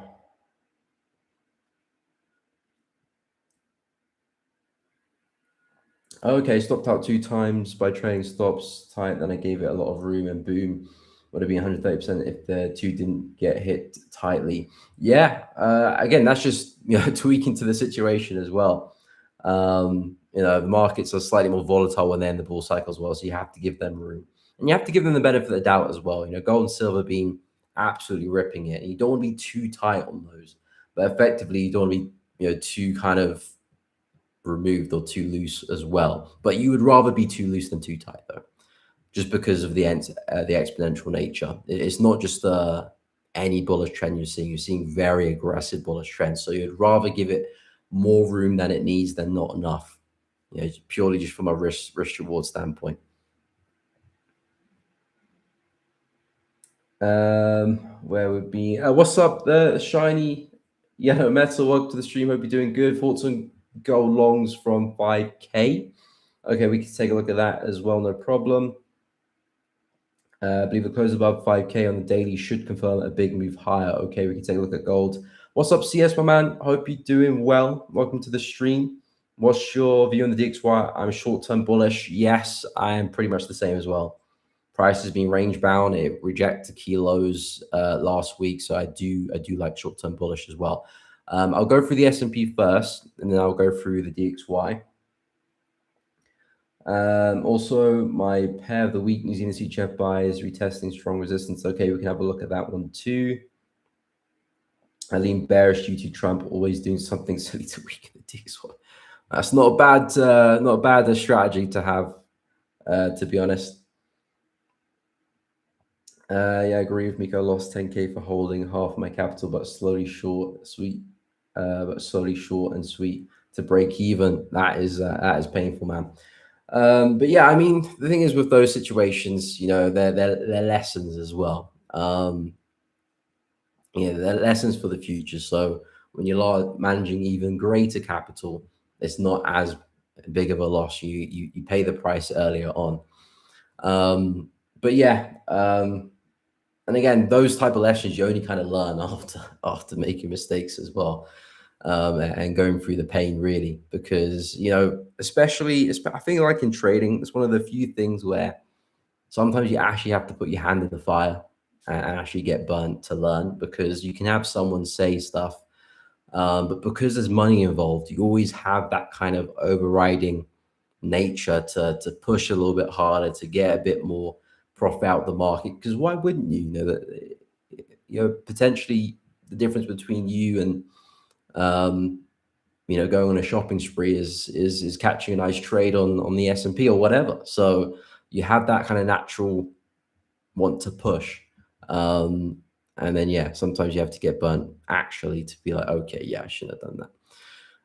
Okay, stopped out 2 times by trading stops tight. Then I gave it a lot of room, and boom, would have been 130% if the two didn't get hit tightly. Yeah, again, that's just tweaking to the situation as well. The markets are slightly more volatile when they're in the bull cycle as well, so you have to give them room, and you have to give them the benefit of the doubt as well. Gold and silver being absolutely ripping it, and you don't want to be too tight on those, but effectively you don't want to be too kind of removed or too loose as well. But you would rather be too loose than too tight, though, just because of the exponential nature. It's not just any bullish trend you're seeing. You're seeing very aggressive bullish trends. So you'd rather give it more room than it needs than not enough. Purely just from a risk reward standpoint. Where would be? What's up, the shiny yellow metal? Welcome to the stream. Hope you're doing good. Thoughts on gold longs from 5K? Okay, we can take a look at that as well. No problem. I believe the close above 5K on the daily should confirm a big move higher. Okay, we can take a look at gold. What's up, CS, my man? Hope you're doing well. Welcome to the stream. What's your view on the DXY? I'm short-term bullish. Yes, I am pretty much the same as well. Price has been range bound. It rejected key lows last week, so I do like short-term bullish as well. I'll go through the S&P first, and then I'll go through the DXY. Also, my pair of the week, New Zealand CHF buys retesting strong resistance. Okay, we can have a look at that one too. I lean bearish due to Trump always doing something silly to weaken the DXY. That's not a bad strategy to have, to be honest. Yeah, I agree with Miko. Lost 10K for holding half my capital, but slowly short, sweet, and sweet to break even. That is painful, man. But yeah, I mean, the thing is with those situations, they're lessons as well. They're lessons for the future. So when you're managing even greater capital, it's not as big of a loss. You pay the price earlier on. But yeah, and again, those type of lessons you only kind of learn after making mistakes as well, and going through the pain really, because especially I think like in trading, it's one of the few things where sometimes you actually have to put your hand in the fire and actually get burnt to learn, because you can have someone say stuff, but because there's money involved, you always have that kind of overriding nature to push a little bit harder to get a bit more profit out the market. Because why wouldn't that potentially the difference between you and going on a shopping spree is catching a nice trade on the S&P or whatever. So you have that kind of natural want to push, and then yeah, sometimes you have to get burnt actually to be like, okay, yeah, I shouldn't have done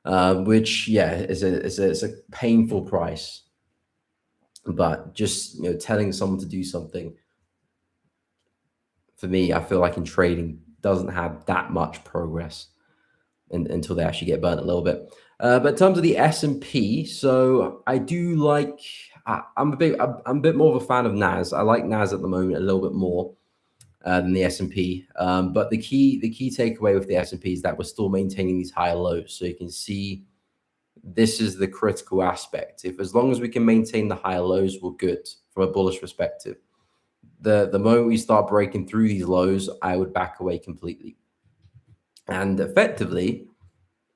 that, which yeah is a painful price. But just telling someone to do something, for me, I feel like in trading doesn't have that much progress until they actually get burnt a little bit. But in terms of the S&P, so I do like. I'm a bit more of a fan of NAS. I like NAS at the moment a little bit more than the S&P. But the key takeaway with the S&P is that we're still maintaining these higher lows. So you can see this is the critical aspect. As long as we can maintain the higher lows, we're good from a bullish perspective. The moment we start breaking through these lows, I would back away completely. And effectively,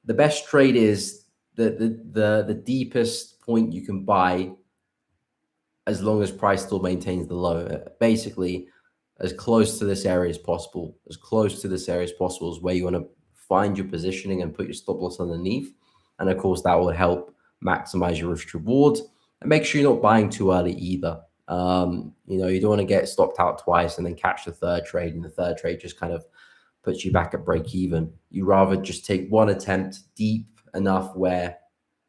the best trade is the deepest point you can buy, as long as price still maintains the low. Basically, as close to this area as possible. As close to this area as possible is where you want to find your positioning and put your stop loss underneath. And of course, that will help maximize your risk reward. And make sure you're not buying too early either. You don't want to get stopped out twice and then catch the third trade, and the third trade just kind of puts you back at break even. You rather just take one attempt deep enough where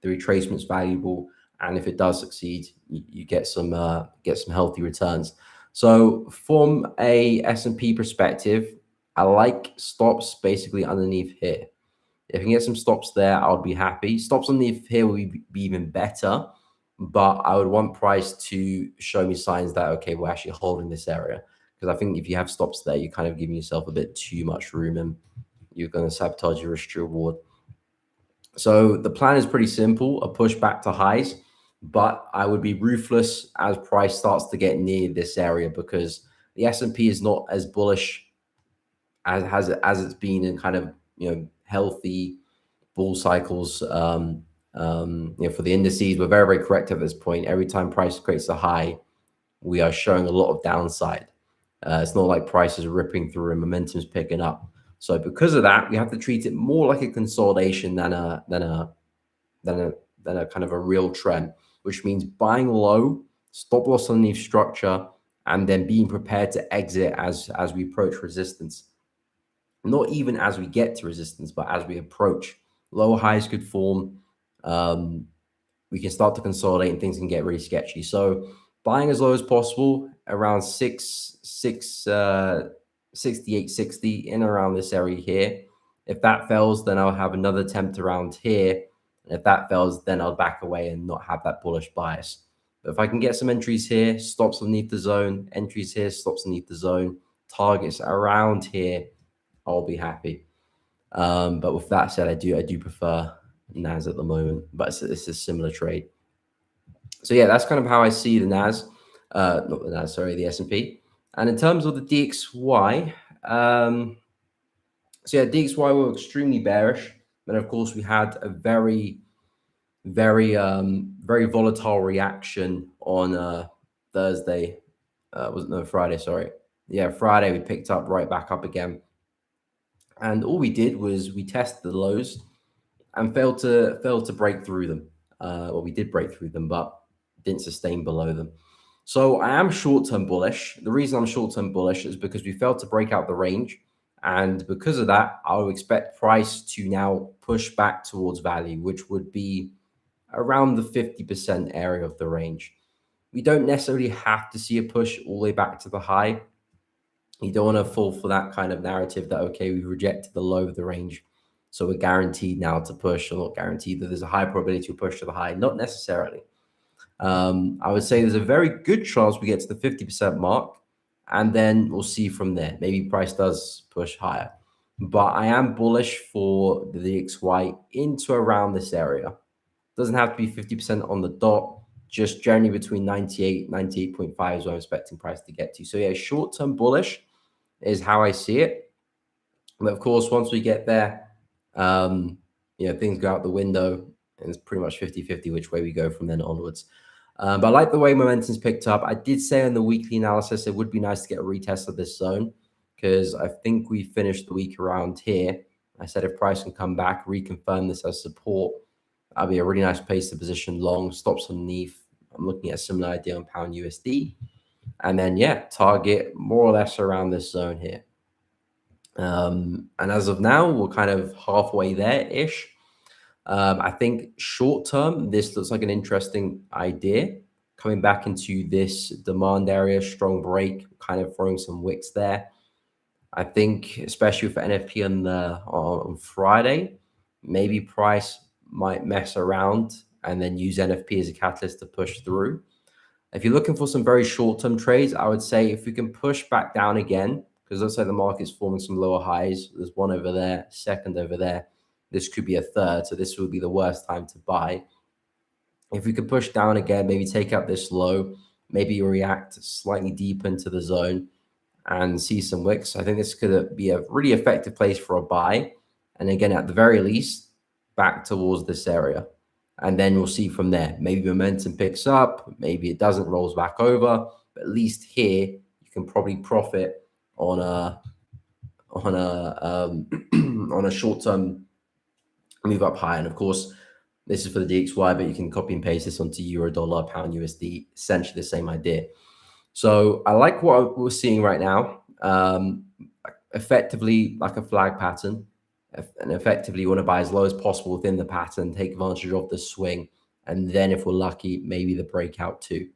the retracement's valuable, and if it does succeed, you get some healthy returns. So from a S&P perspective, I like stops basically underneath here. If I can get some stops there, I would be happy. Stops underneath here will be even better, but I would want price to show me signs that, okay, we're actually holding this area. Because I think if you have stops there, you're kind of giving yourself a bit too much room and you're going to sabotage your risk to reward. So the plan is pretty simple, a push back to highs, but I would be ruthless as price starts to get near this area because the S&P is not as bullish as it's been in kind of, healthy bull cycles. For the indices, we're very, very correct at this point. Every time price creates a high, we are showing a lot of downside. It's not like price is ripping through and momentum's picking up. So because of that, we have to treat it more like a consolidation than a kind of a real trend, which means buying low, stop loss underneath structure, and then being prepared to exit as we approach resistance. Not even as we get to resistance, but as we approach. Lower highs could form. We can start to consolidate and things can get really sketchy. So buying as low as possible, around 68.60 in around this area here. If that fails, then I'll have another attempt around here. And if that fails, then I'll back away and not have that bullish bias. But if I can get some entries here, stops underneath the zone, entries here, stops underneath the zone, targets around here, I'll be happy. But with that said, I do prefer NAS at the moment, but it's a similar trade. So yeah, that's kind of how I see the NAS, not the NAS, sorry, the S&P. And in terms of the DXY, DXY were extremely bearish, but of course we had a very volatile reaction on Thursday. Friday, sorry. Yeah, Friday we picked up right back up again. And all we did was we tested the lows and failed to break through them. We did break through them, but didn't sustain below them. So I am short-term bullish. The reason I'm short-term bullish is because we failed to break out the range. And because of that, I would expect price to now push back towards value, which would be around the 50% area of the range. We don't necessarily have to see a push all the way back to the high. You don't want to fall for that kind of narrative that, okay, we've rejected the low of the range, so we're guaranteed now to push, or not guaranteed that there's a high probability to push to the high. Not necessarily. I would say there's a very good chance we get to the 50% mark, and then we'll see from there. Maybe price does push higher. But I am bullish for the DXY into around this area. Doesn't have to be 50% on the dot, just generally between 98, 98.5 is what I'm expecting price to get to. So yeah, short-term bullish is how I see it. But of course, once we get there, things go out the window and it's pretty much 50-50 which way we go from then onwards. But I like the way momentum's picked up. I did say in the weekly analysis, it would be nice to get a retest of this zone because I think we finished the week around here. I said if price can come back, reconfirm this as support, that'd be a really nice place to position long, stops underneath. I'm looking at a similar idea on pound USD. And then, target more or less around this zone here. And as of now, we're kind of halfway there-ish. I think short term, this looks like an interesting idea. Coming back into this demand area, strong break, kind of throwing some wicks there. I think, especially for NFP on Friday, maybe price might mess around and then use NFP as a catalyst to push through. If you're looking for some very short-term trades, I would say if we can push back down again, because let's say the market's forming some lower highs, there's one over there, second over there, this could be a third, so this would be the worst time to buy. If we could push down again, maybe take out this low, maybe react slightly deep into the zone and see some wicks, I think this could be a really effective place for a buy. And again, at the very least, back towards this area. And then we'll see from there. Maybe momentum picks up, maybe it doesn't, rolls back over. But at least here, you can probably profit on a on a short-term move up high. And of course, this is for the DXY, but you can copy and paste this onto euro, dollar, pound, USD, essentially the same idea. So I like what we're seeing right now. Effectively like a flag pattern. And effectively, you want to buy as low as possible within the pattern, take advantage of the swing, and then if we're lucky, maybe the breakout too.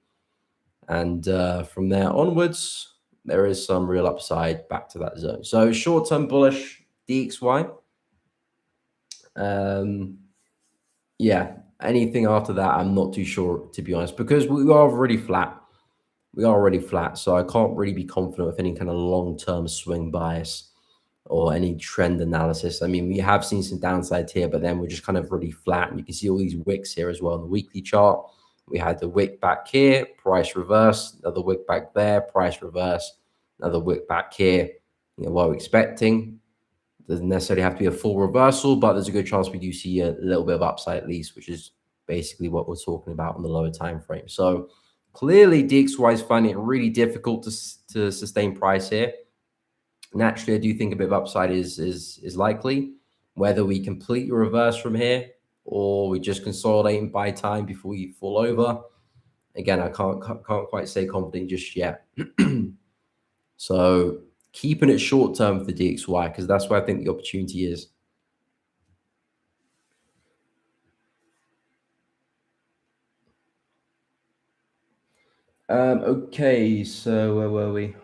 And from there onwards, there is some real upside back to that zone. So short-term bullish DXY. Yeah, anything after that, I'm not too sure, to be honest, because we are already flat. We are already flat, so I can't really be confident with any kind of long-term swing bias or any trend analysis. I mean, we have seen some downsides here, but then we're just kind of really flat. And you can see all these wicks here as well on the weekly chart. We had the wick back here, price reverse, another wick back there, price reverse, another wick back here. You know, what we're expecting. Doesn't necessarily have to be a full reversal, but there's a good chance we do see a little bit of upside at least, which is basically what we're talking about on the lower time frame. So clearly, DXY is finding it really difficult to sustain price here. Naturally, I do think a bit of upside is likely. Whether we completely reverse from here or we just consolidate and buy time before we fall over, again, I can't quite say confident just yet. So keeping it short term for the DXY, because that's where I think the opportunity is. Okay, so where were we?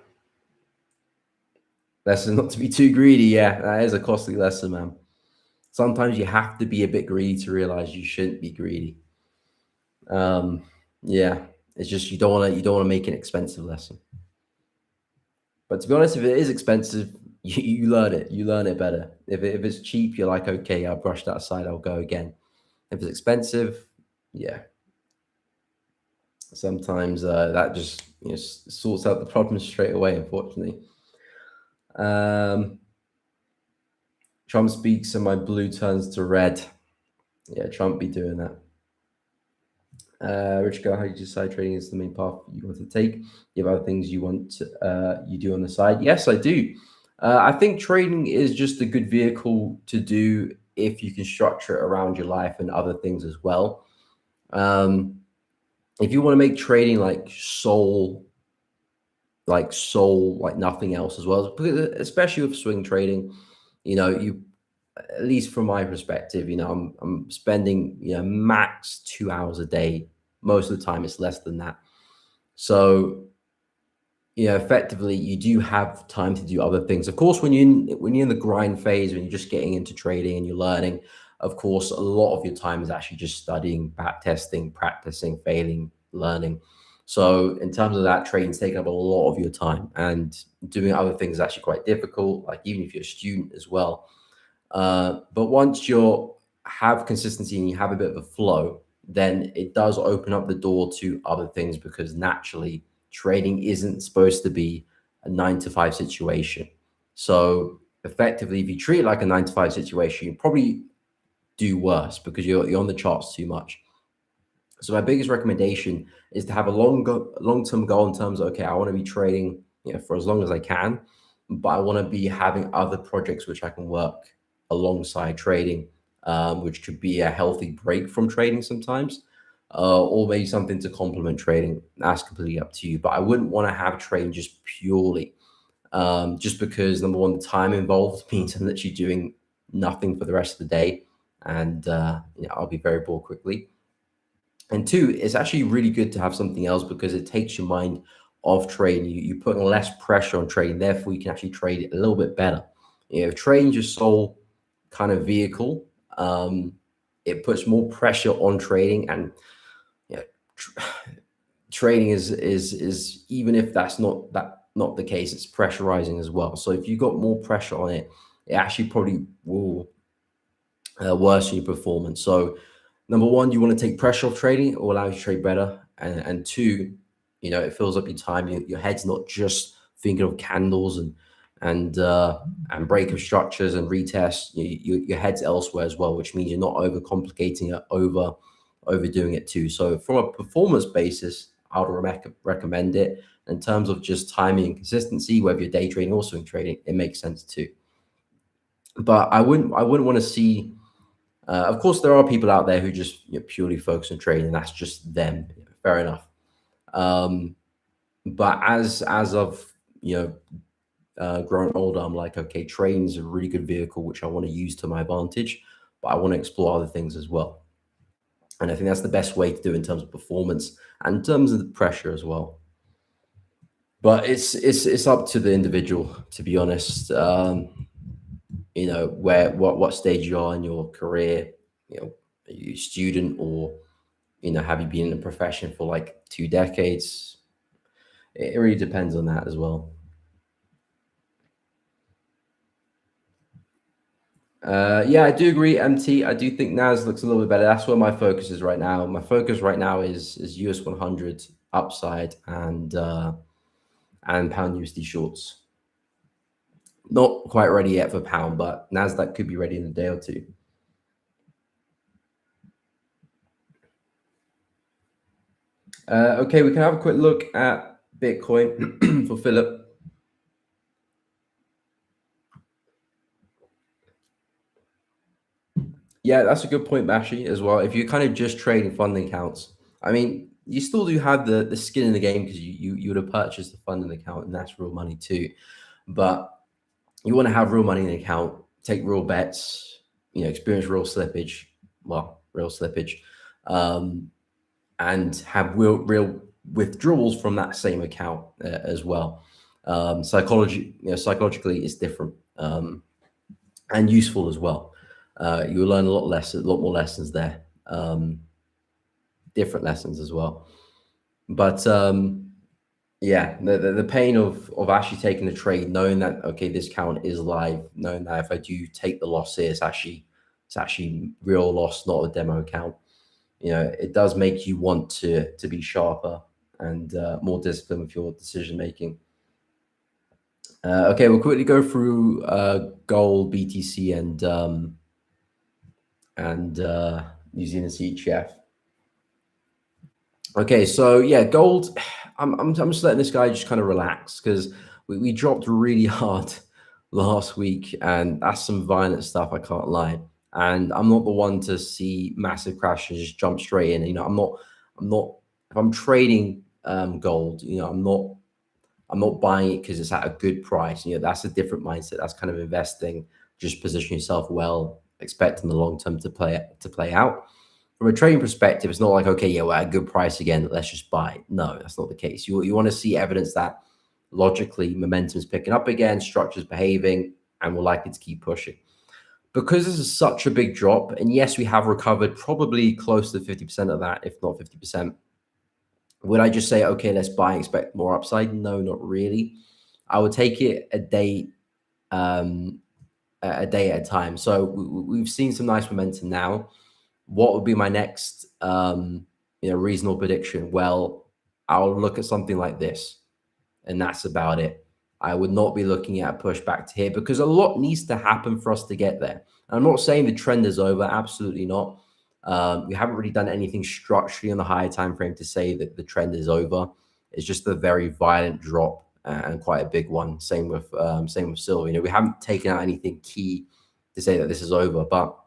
Lesson not to be too greedy. Yeah, that is a costly lesson, man. Sometimes you have to be a bit greedy to realize you shouldn't be greedy. Yeah, it's just you don't want to make an expensive lesson. But to be honest, if it is expensive, you learn it. You learn it better. If it's cheap, you're like, okay, I'll brush that aside. I'll go again. If it's expensive, yeah, sometimes that just sorts out the problem straight away. Unfortunately, Trump speaks and my blue turns to red. Yeah, Trump be doing that. Rich girl, how do you decide trading is the main path you want to take? You have other things you want to, you do on the side? Yes, I do. I think trading is just a good vehicle to do if you can structure it around your life and other things as well. If you want to make trading like like nothing else as well, especially with swing trading, you at least from my perspective, I'm spending max 2 hours a day. Most of the time, it's less than that. So effectively, you do have time to do other things. Of course, when you're in the grind phase, when you're just getting into trading and you're learning, of course, a lot of your time is actually just studying, back testing, practicing, failing, learning. So in terms of that, trading's taking up a lot of your time, and doing other things is actually quite difficult. Like even if you're a student as well. But once you have consistency and you have a bit of a flow, then it does open up the door to other things, because naturally trading isn't supposed to be a 9 to 5 situation. So effectively, if you treat it like a 9 to 5 situation, you probably do worse because you're on the charts too much. So my biggest recommendation is to have a long-term goal in terms of, okay, I want to be trading for as long as I can, but I want to be having other projects which I can work alongside trading, which could be a healthy break from trading sometimes, or maybe something to complement trading. That's completely up to you. But I wouldn't want to have trading just purely, just because number one, the time involved means I'm literally doing nothing for the rest of the day, and I'll be very bored quickly. And two, it's actually really good to have something else because it takes your mind off trading. You put less pressure on trading, therefore you can actually trade it a little bit better. If trading's your sole kind of vehicle, it puts more pressure on trading, and tr- trading is even if that's not the case, it's pressurizing as well. So if you've got more pressure on it, it actually probably will worsen your performance. So number one, you want to take pressure off trading. It will allow you to trade better. And two, it fills up your time. Your head's not just thinking of candles and breakup structures and retests. Your head's elsewhere as well, which means you're not overcomplicating it, overdoing it too. So from a performance basis, I would recommend it. In terms of just timing and consistency, whether you're day trading or swing trading, it makes sense too. But I wouldn't want to see. Of course, there are people out there who just purely focus on trading. That's just them. Fair enough. But as of growing older, I'm like, okay, trading is a really good vehicle which I want to use to my advantage, but I want to explore other things as well. And I think that's the best way to do it in terms of performance and in terms of the pressure as well. But it's up to the individual, to be honest. Where what stage you are in your career. Are you a student, or have you been in a profession for like 2 decades? It really depends on that as well. Yeah, I do agree, MT. I do think NAS looks a little bit better. That's where my focus is right now. My focus right now is US 100 upside and pound USD shorts. Not quite ready yet for pound, but Nasdaq could be ready in a day or two. Okay, we can have a quick look at Bitcoin for Philip. Yeah, that's a good point, Bashi, as well. If you're kind of just trading funding accounts, I mean, you still do have the skin in the game because you would have purchased the funding account, and that's real money too. But you want to have real money in the account, take real bets, experience real slippage, real slippage, um, and have real withdrawals from that same account as well. Psychologically, it's different and useful as well. You'll learn a lot more lessons there, different lessons as well. But yeah, the pain of actually taking the trade, knowing that okay, this count is live, knowing that if I do take the loss here, it's actually real loss, not a demo account. It does make you want to be sharper and more disciplined with your decision making. Okay, we'll quickly go through gold, BTC, and New Zealand CHF. Okay, so yeah, gold. I'm just letting this guy just kind of relax because we dropped really hard last week, and that's some violent stuff. I can't lie, and I'm not the one to see massive crashes just jump straight in. I'm not. If I'm trading gold, I'm not buying it because it's at a good price. That's a different mindset. That's kind of investing, just position yourself well, expecting the long term to play out. From a trading perspective, it's not like, okay, yeah, we're at a good price again, let's just buy. No, that's not the case. You want to see evidence that logically momentum is picking up again, structure's behaving, and we're likely to keep pushing. Because this is such a big drop, and yes, we have recovered probably close to 50% of that, if not 50%. Would I just say, okay, let's buy and expect more upside? No, not really. I would take it um, a day at a time. So we've seen some nice momentum now. What would be my next reasonable prediction? Well, I'll look at something like this, and that's about it. I would not be looking at a pushback to here because a lot needs to happen for us to get there. And I'm not saying the trend is over, absolutely not. We haven't really done anything structurally on the higher time frame to say that the trend is over. It's just a very violent drop and quite a big one. Same with silver. We haven't taken out anything key to say that this is over, but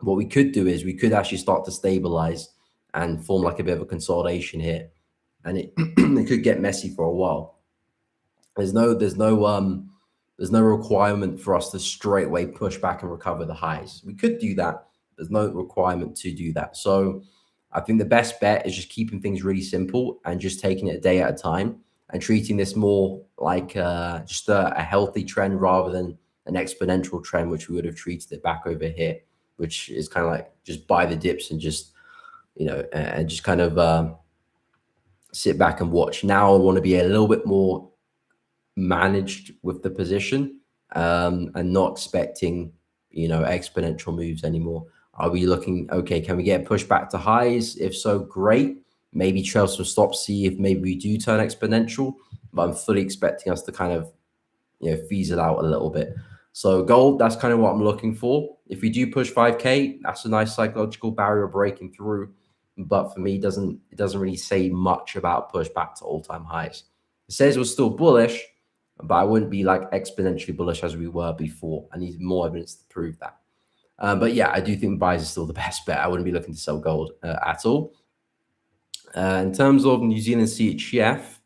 what we could do is we could actually start to stabilize and form like a bit of a consolidation here, and it it could get messy for a while. There's no requirement for us to straight away push back and recover the highs. We could do that. There's no requirement to do that. So I think the best bet is just keeping things really simple and just taking it a day at a time and treating this more like just a healthy trend rather than an exponential trend, which we would have treated it back over here, which is kind of like just buy the dips and just and just kind of sit back and watch. Now I want to be a little bit more managed with the position and not expecting exponential moves anymore. Are we looking okay? Can we get a push back to highs? If so, great. Maybe trail some stops, see if maybe we do turn exponential. But I'm fully expecting us to kind of fizzle out a little bit. So gold, that's kind of what I'm looking for. If we do push 5K, that's a nice psychological barrier breaking through. But for me, it doesn't really say much about push back to all-time highs. It says we're still bullish, but I wouldn't be like exponentially bullish as we were before. I need more evidence to prove that. But yeah, I do think buys is still the best bet. I wouldn't be looking to sell gold at all. In terms of New Zealand CHF,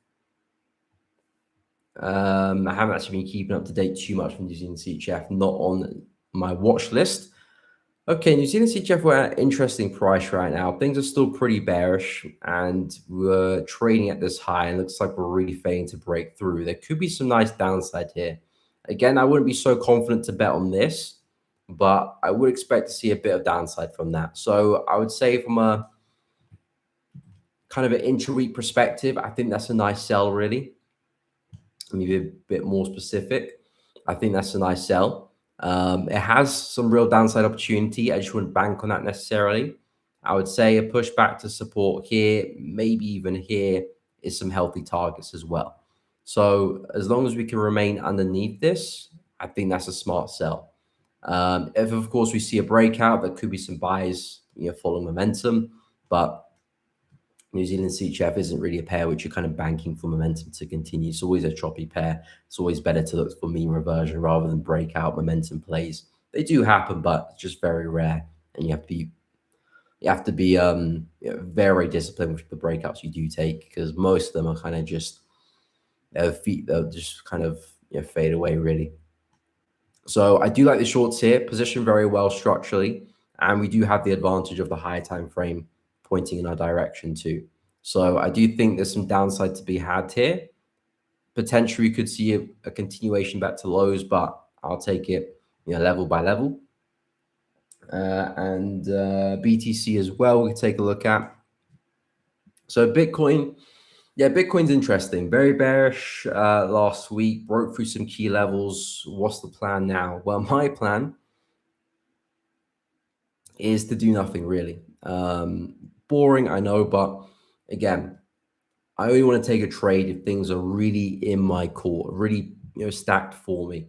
I haven't actually been keeping up to date too much from New Zealand CHF, not on my watch list. Okay, New Zealand CHF, we're at an interesting price right now. Things are still pretty bearish, and we're trading at this high, and looks like we're really failing to break through. There could be some nice downside here. Again, I wouldn't be so confident to bet on this, but I would expect to see a bit of downside from that. So I would say from a kind of an intra-week perspective, I think that's a nice sell, really. Let me be a bit more specific. I think that's a nice sell. It has some real downside opportunity. I just wouldn't bank on that necessarily. I would say a pushback to support here, maybe even here, is some healthy targets as well. So as long as we can remain underneath this, I think that's a smart sell. If of course we see a breakout, there could be some buys, following momentum, but New Zealand CHF isn't really a pair which you're kind of banking for momentum to continue. It's always a choppy pair. It's always better to look for mean reversion rather than breakout momentum plays. They do happen, but it's just very rare, and you have to be very disciplined with the breakouts you do take, because most of them are kind of just they'll just kind of fade away really. So I do like the shorts here, positioned very well structurally, and we do have the advantage of the higher time frame pointing in our direction too. So I do think there's some downside to be had here. Potentially, we could see a continuation back to lows, but I'll take it, level by level. And BTC as well, we can take a look at. So Bitcoin, yeah, Bitcoin's interesting. Very bearish last week, broke through some key levels. What's the plan now? Well, my plan is to do nothing really. Boring, I know, but again, I only want to take a trade if things are really in my court, really stacked for me.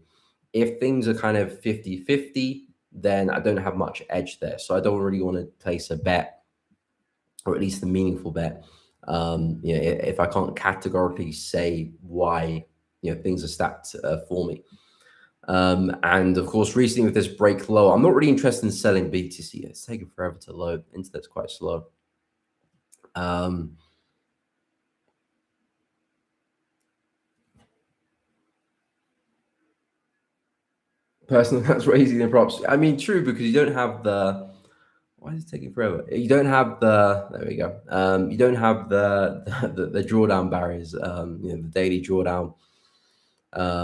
If things are kind of 50-50, then I don't have much edge there. So I don't really want to place a bet, or at least a meaningful bet. If I can't categorically say why things are stacked for me. And of course, recently with this break low, I'm not really interested in selling BTC. It's taking forever to load. Internet's quite slow. Personally, that's raising the props. I mean, true, because you don't have the. Why is it taking forever? You don't have the. There we go. You don't have the drawdown barriers. The daily drawdown,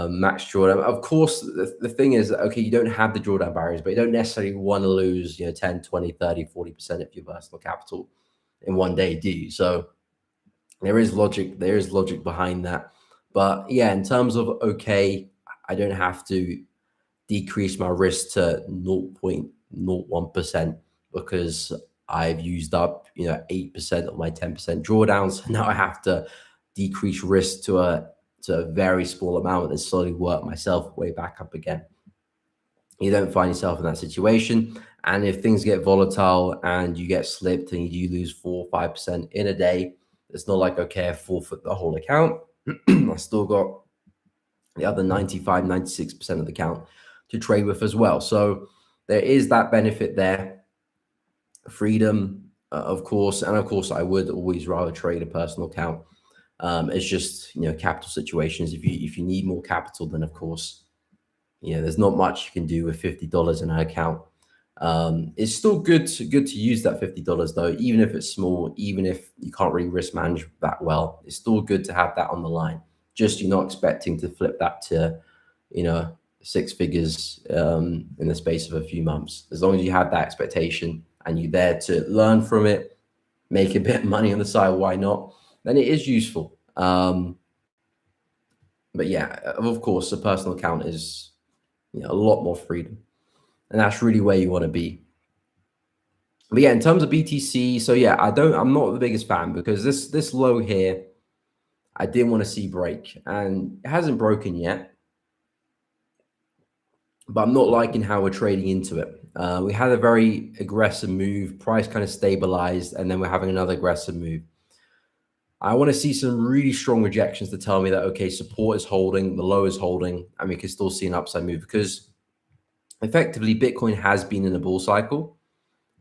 max drawdown. Of course, the thing is, okay, you don't have the drawdown barriers, but you don't necessarily want to lose 10, 20, 30, 40% of your personal capital in one day, do you? So there is logic. There is logic behind that. But yeah, in terms of okay, I don't have to decrease my risk to 0.01% because I've used up 8% of my 10% drawdowns. Now I have to decrease risk to a very small amount and slowly work myself way back up again. You don't find yourself in that situation. And if things get volatile and you get slipped and you lose 4 or 5% in a day, it's not like, okay, I forfeit the whole account. I still got the other 95, 96% of the account to trade with as well. So there is that benefit there. Freedom, of course. And of course, I would always rather trade a personal account. It's just, capital situations. If you need more capital, then of course, there's not much you can do with $50 in an account. It's still good to use that $50 though, even if it's small, even if you can't really risk manage that well. It's still good to have that on the line. Just you're not expecting to flip that to, six figures in the space of a few months. As long as you have that expectation and you're there to learn from it, make a bit of money on the side, why not? Then it is useful. But yeah, of course, a personal account is a lot more freedom, and that's really where you want to be. But yeah, in terms of BTC, so yeah, I'm not the biggest fan because this low here, I didn't want to see break, and it hasn't broken yet. But I'm not liking how we're trading into it. We had a very aggressive move, price kind of stabilized, and then we're having another aggressive move. I want to see some really strong rejections to tell me that, okay, support is holding, the low is holding, and we can still see an upside move, because effectively Bitcoin has been in a bull cycle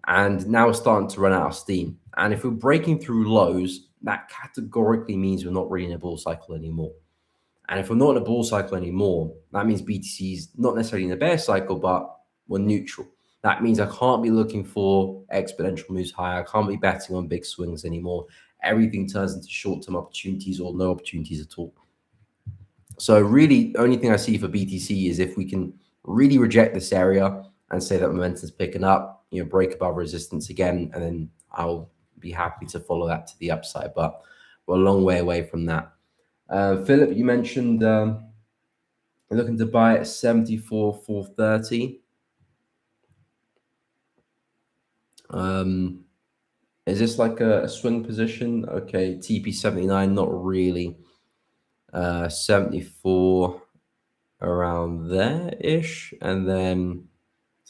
and now it's starting to run out of steam. And if we're breaking through lows, that categorically means we're not really in a bull cycle anymore. And if we're not in a bull cycle anymore, that means BTC is not necessarily in a bear cycle, but we're neutral. That means I can't be looking for exponential moves higher. I can't be betting on big swings anymore. Everything turns into short-term opportunities or no opportunities at all. So really, the only thing I see for BTC is if we can really reject this area and say that momentum's picking up, break above resistance again, and then I'll be happy to follow that to the upside. But we're a long way away from that. Philip, you mentioned looking to buy at 74,430. Is this like a swing position? Okay, TP79, not really. 74 around there-ish, and then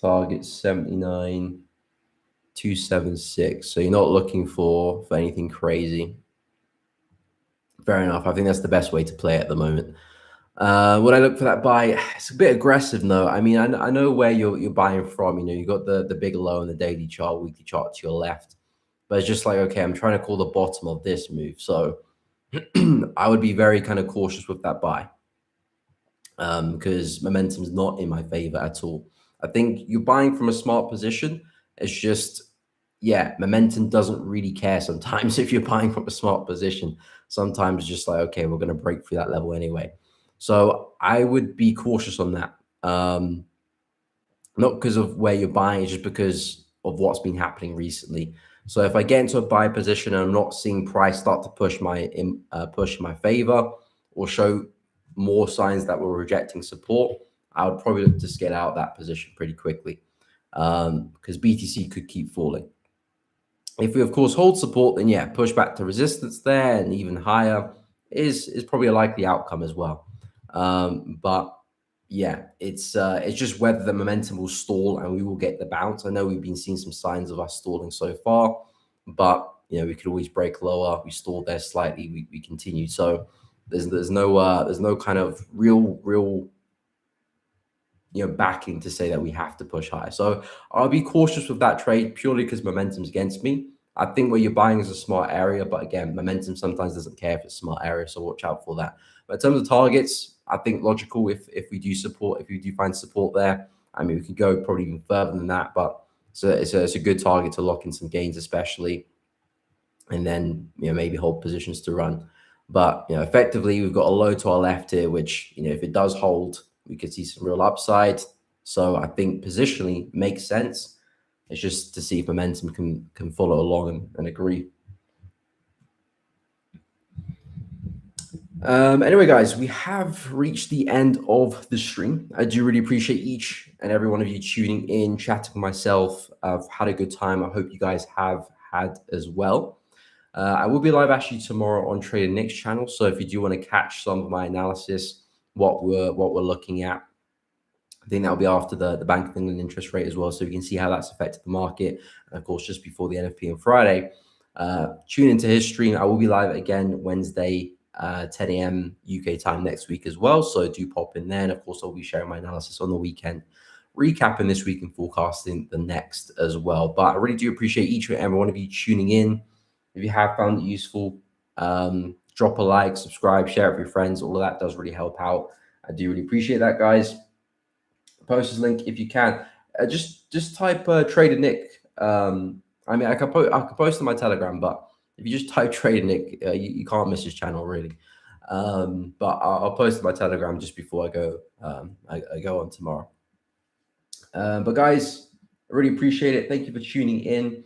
target 79,276. So you're not looking for anything crazy. Fair enough. I think that's the best way to play it at the moment. Would I look for that buy? It's a bit aggressive, no. I mean, I know where you're buying from. You got the big low on the daily chart, weekly chart to your left, but it's just like, okay, I'm trying to call the bottom of this move, so I would be very kind of cautious with that buy, because momentum's not in my favor at all. I think you're buying from a smart position. It's just, yeah, momentum doesn't really care sometimes if you're buying from a smart position. Sometimes just like, okay, we're going to break through that level anyway. So I would be cautious on that. Not because of where you're buying, it's just because of what's been happening recently. So if I get into a buy position and I'm not seeing price start to push in my favor or show more signs that we're rejecting support, I would probably look to scale out that position pretty quickly, because BTC could keep falling. If we, of course, hold support, then yeah, push back to resistance there and even higher is probably a likely outcome as well. But yeah, it's just whether the momentum will stall and we will get the bounce. I know we've been seeing some signs of us stalling so far, but we could always break lower. We stalled there slightly. We continue. So there's no kind of real backing to say that we have to push high. So I'll be cautious with that trade purely because momentum's against me. I think where you're buying is a smart area, but again, momentum sometimes doesn't care if it's a smart area, so watch out for that. But in terms of targets, I think logical if we do find support there. I mean, we could go probably even further than that, but it's a good target to lock in some gains, especially, and then maybe hold positions to run. But effectively, we've got a low to our left here, which if it does hold, we could see some real upside. So I think positionally makes sense. It's just to see if momentum can follow along and agree. Anyway, guys, we have reached the end of the stream. I do really appreciate each and every one of you tuning in, chatting with myself. I've had a good time. I hope you guys have had as well. I will be live actually tomorrow on Trader Nick's channel. So if you do want to catch some of my analysis, what we're looking at, I think that'll be after the Bank of England interest rate as well, so we can see how that's affected the market. And of course, just before the NFP on Friday, tune into his stream. I will be live again Wednesday, 10 a.m. UK time next week as well. So do pop in there. And of course, I'll be sharing my analysis on the weekend, recapping this week and forecasting the next as well. But I really do appreciate each and every one of you tuning in. If you have found it useful, drop a like, subscribe, share it with your friends. All of that does really help out. I do really appreciate that, guys. Post his link if you can. Just type Trader Nick. I mean, I can post on my Telegram, but if you just type Trader Nick, you can't miss his channel really. But I'll post on my Telegram just before I go. I go on tomorrow. But guys, I really appreciate it. Thank you for tuning in.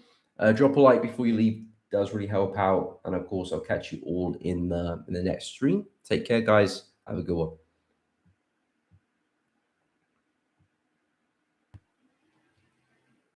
Drop a like before you leave. It does really help out. And of course, I'll catch you all in the next stream. Take care, guys. Have a good one.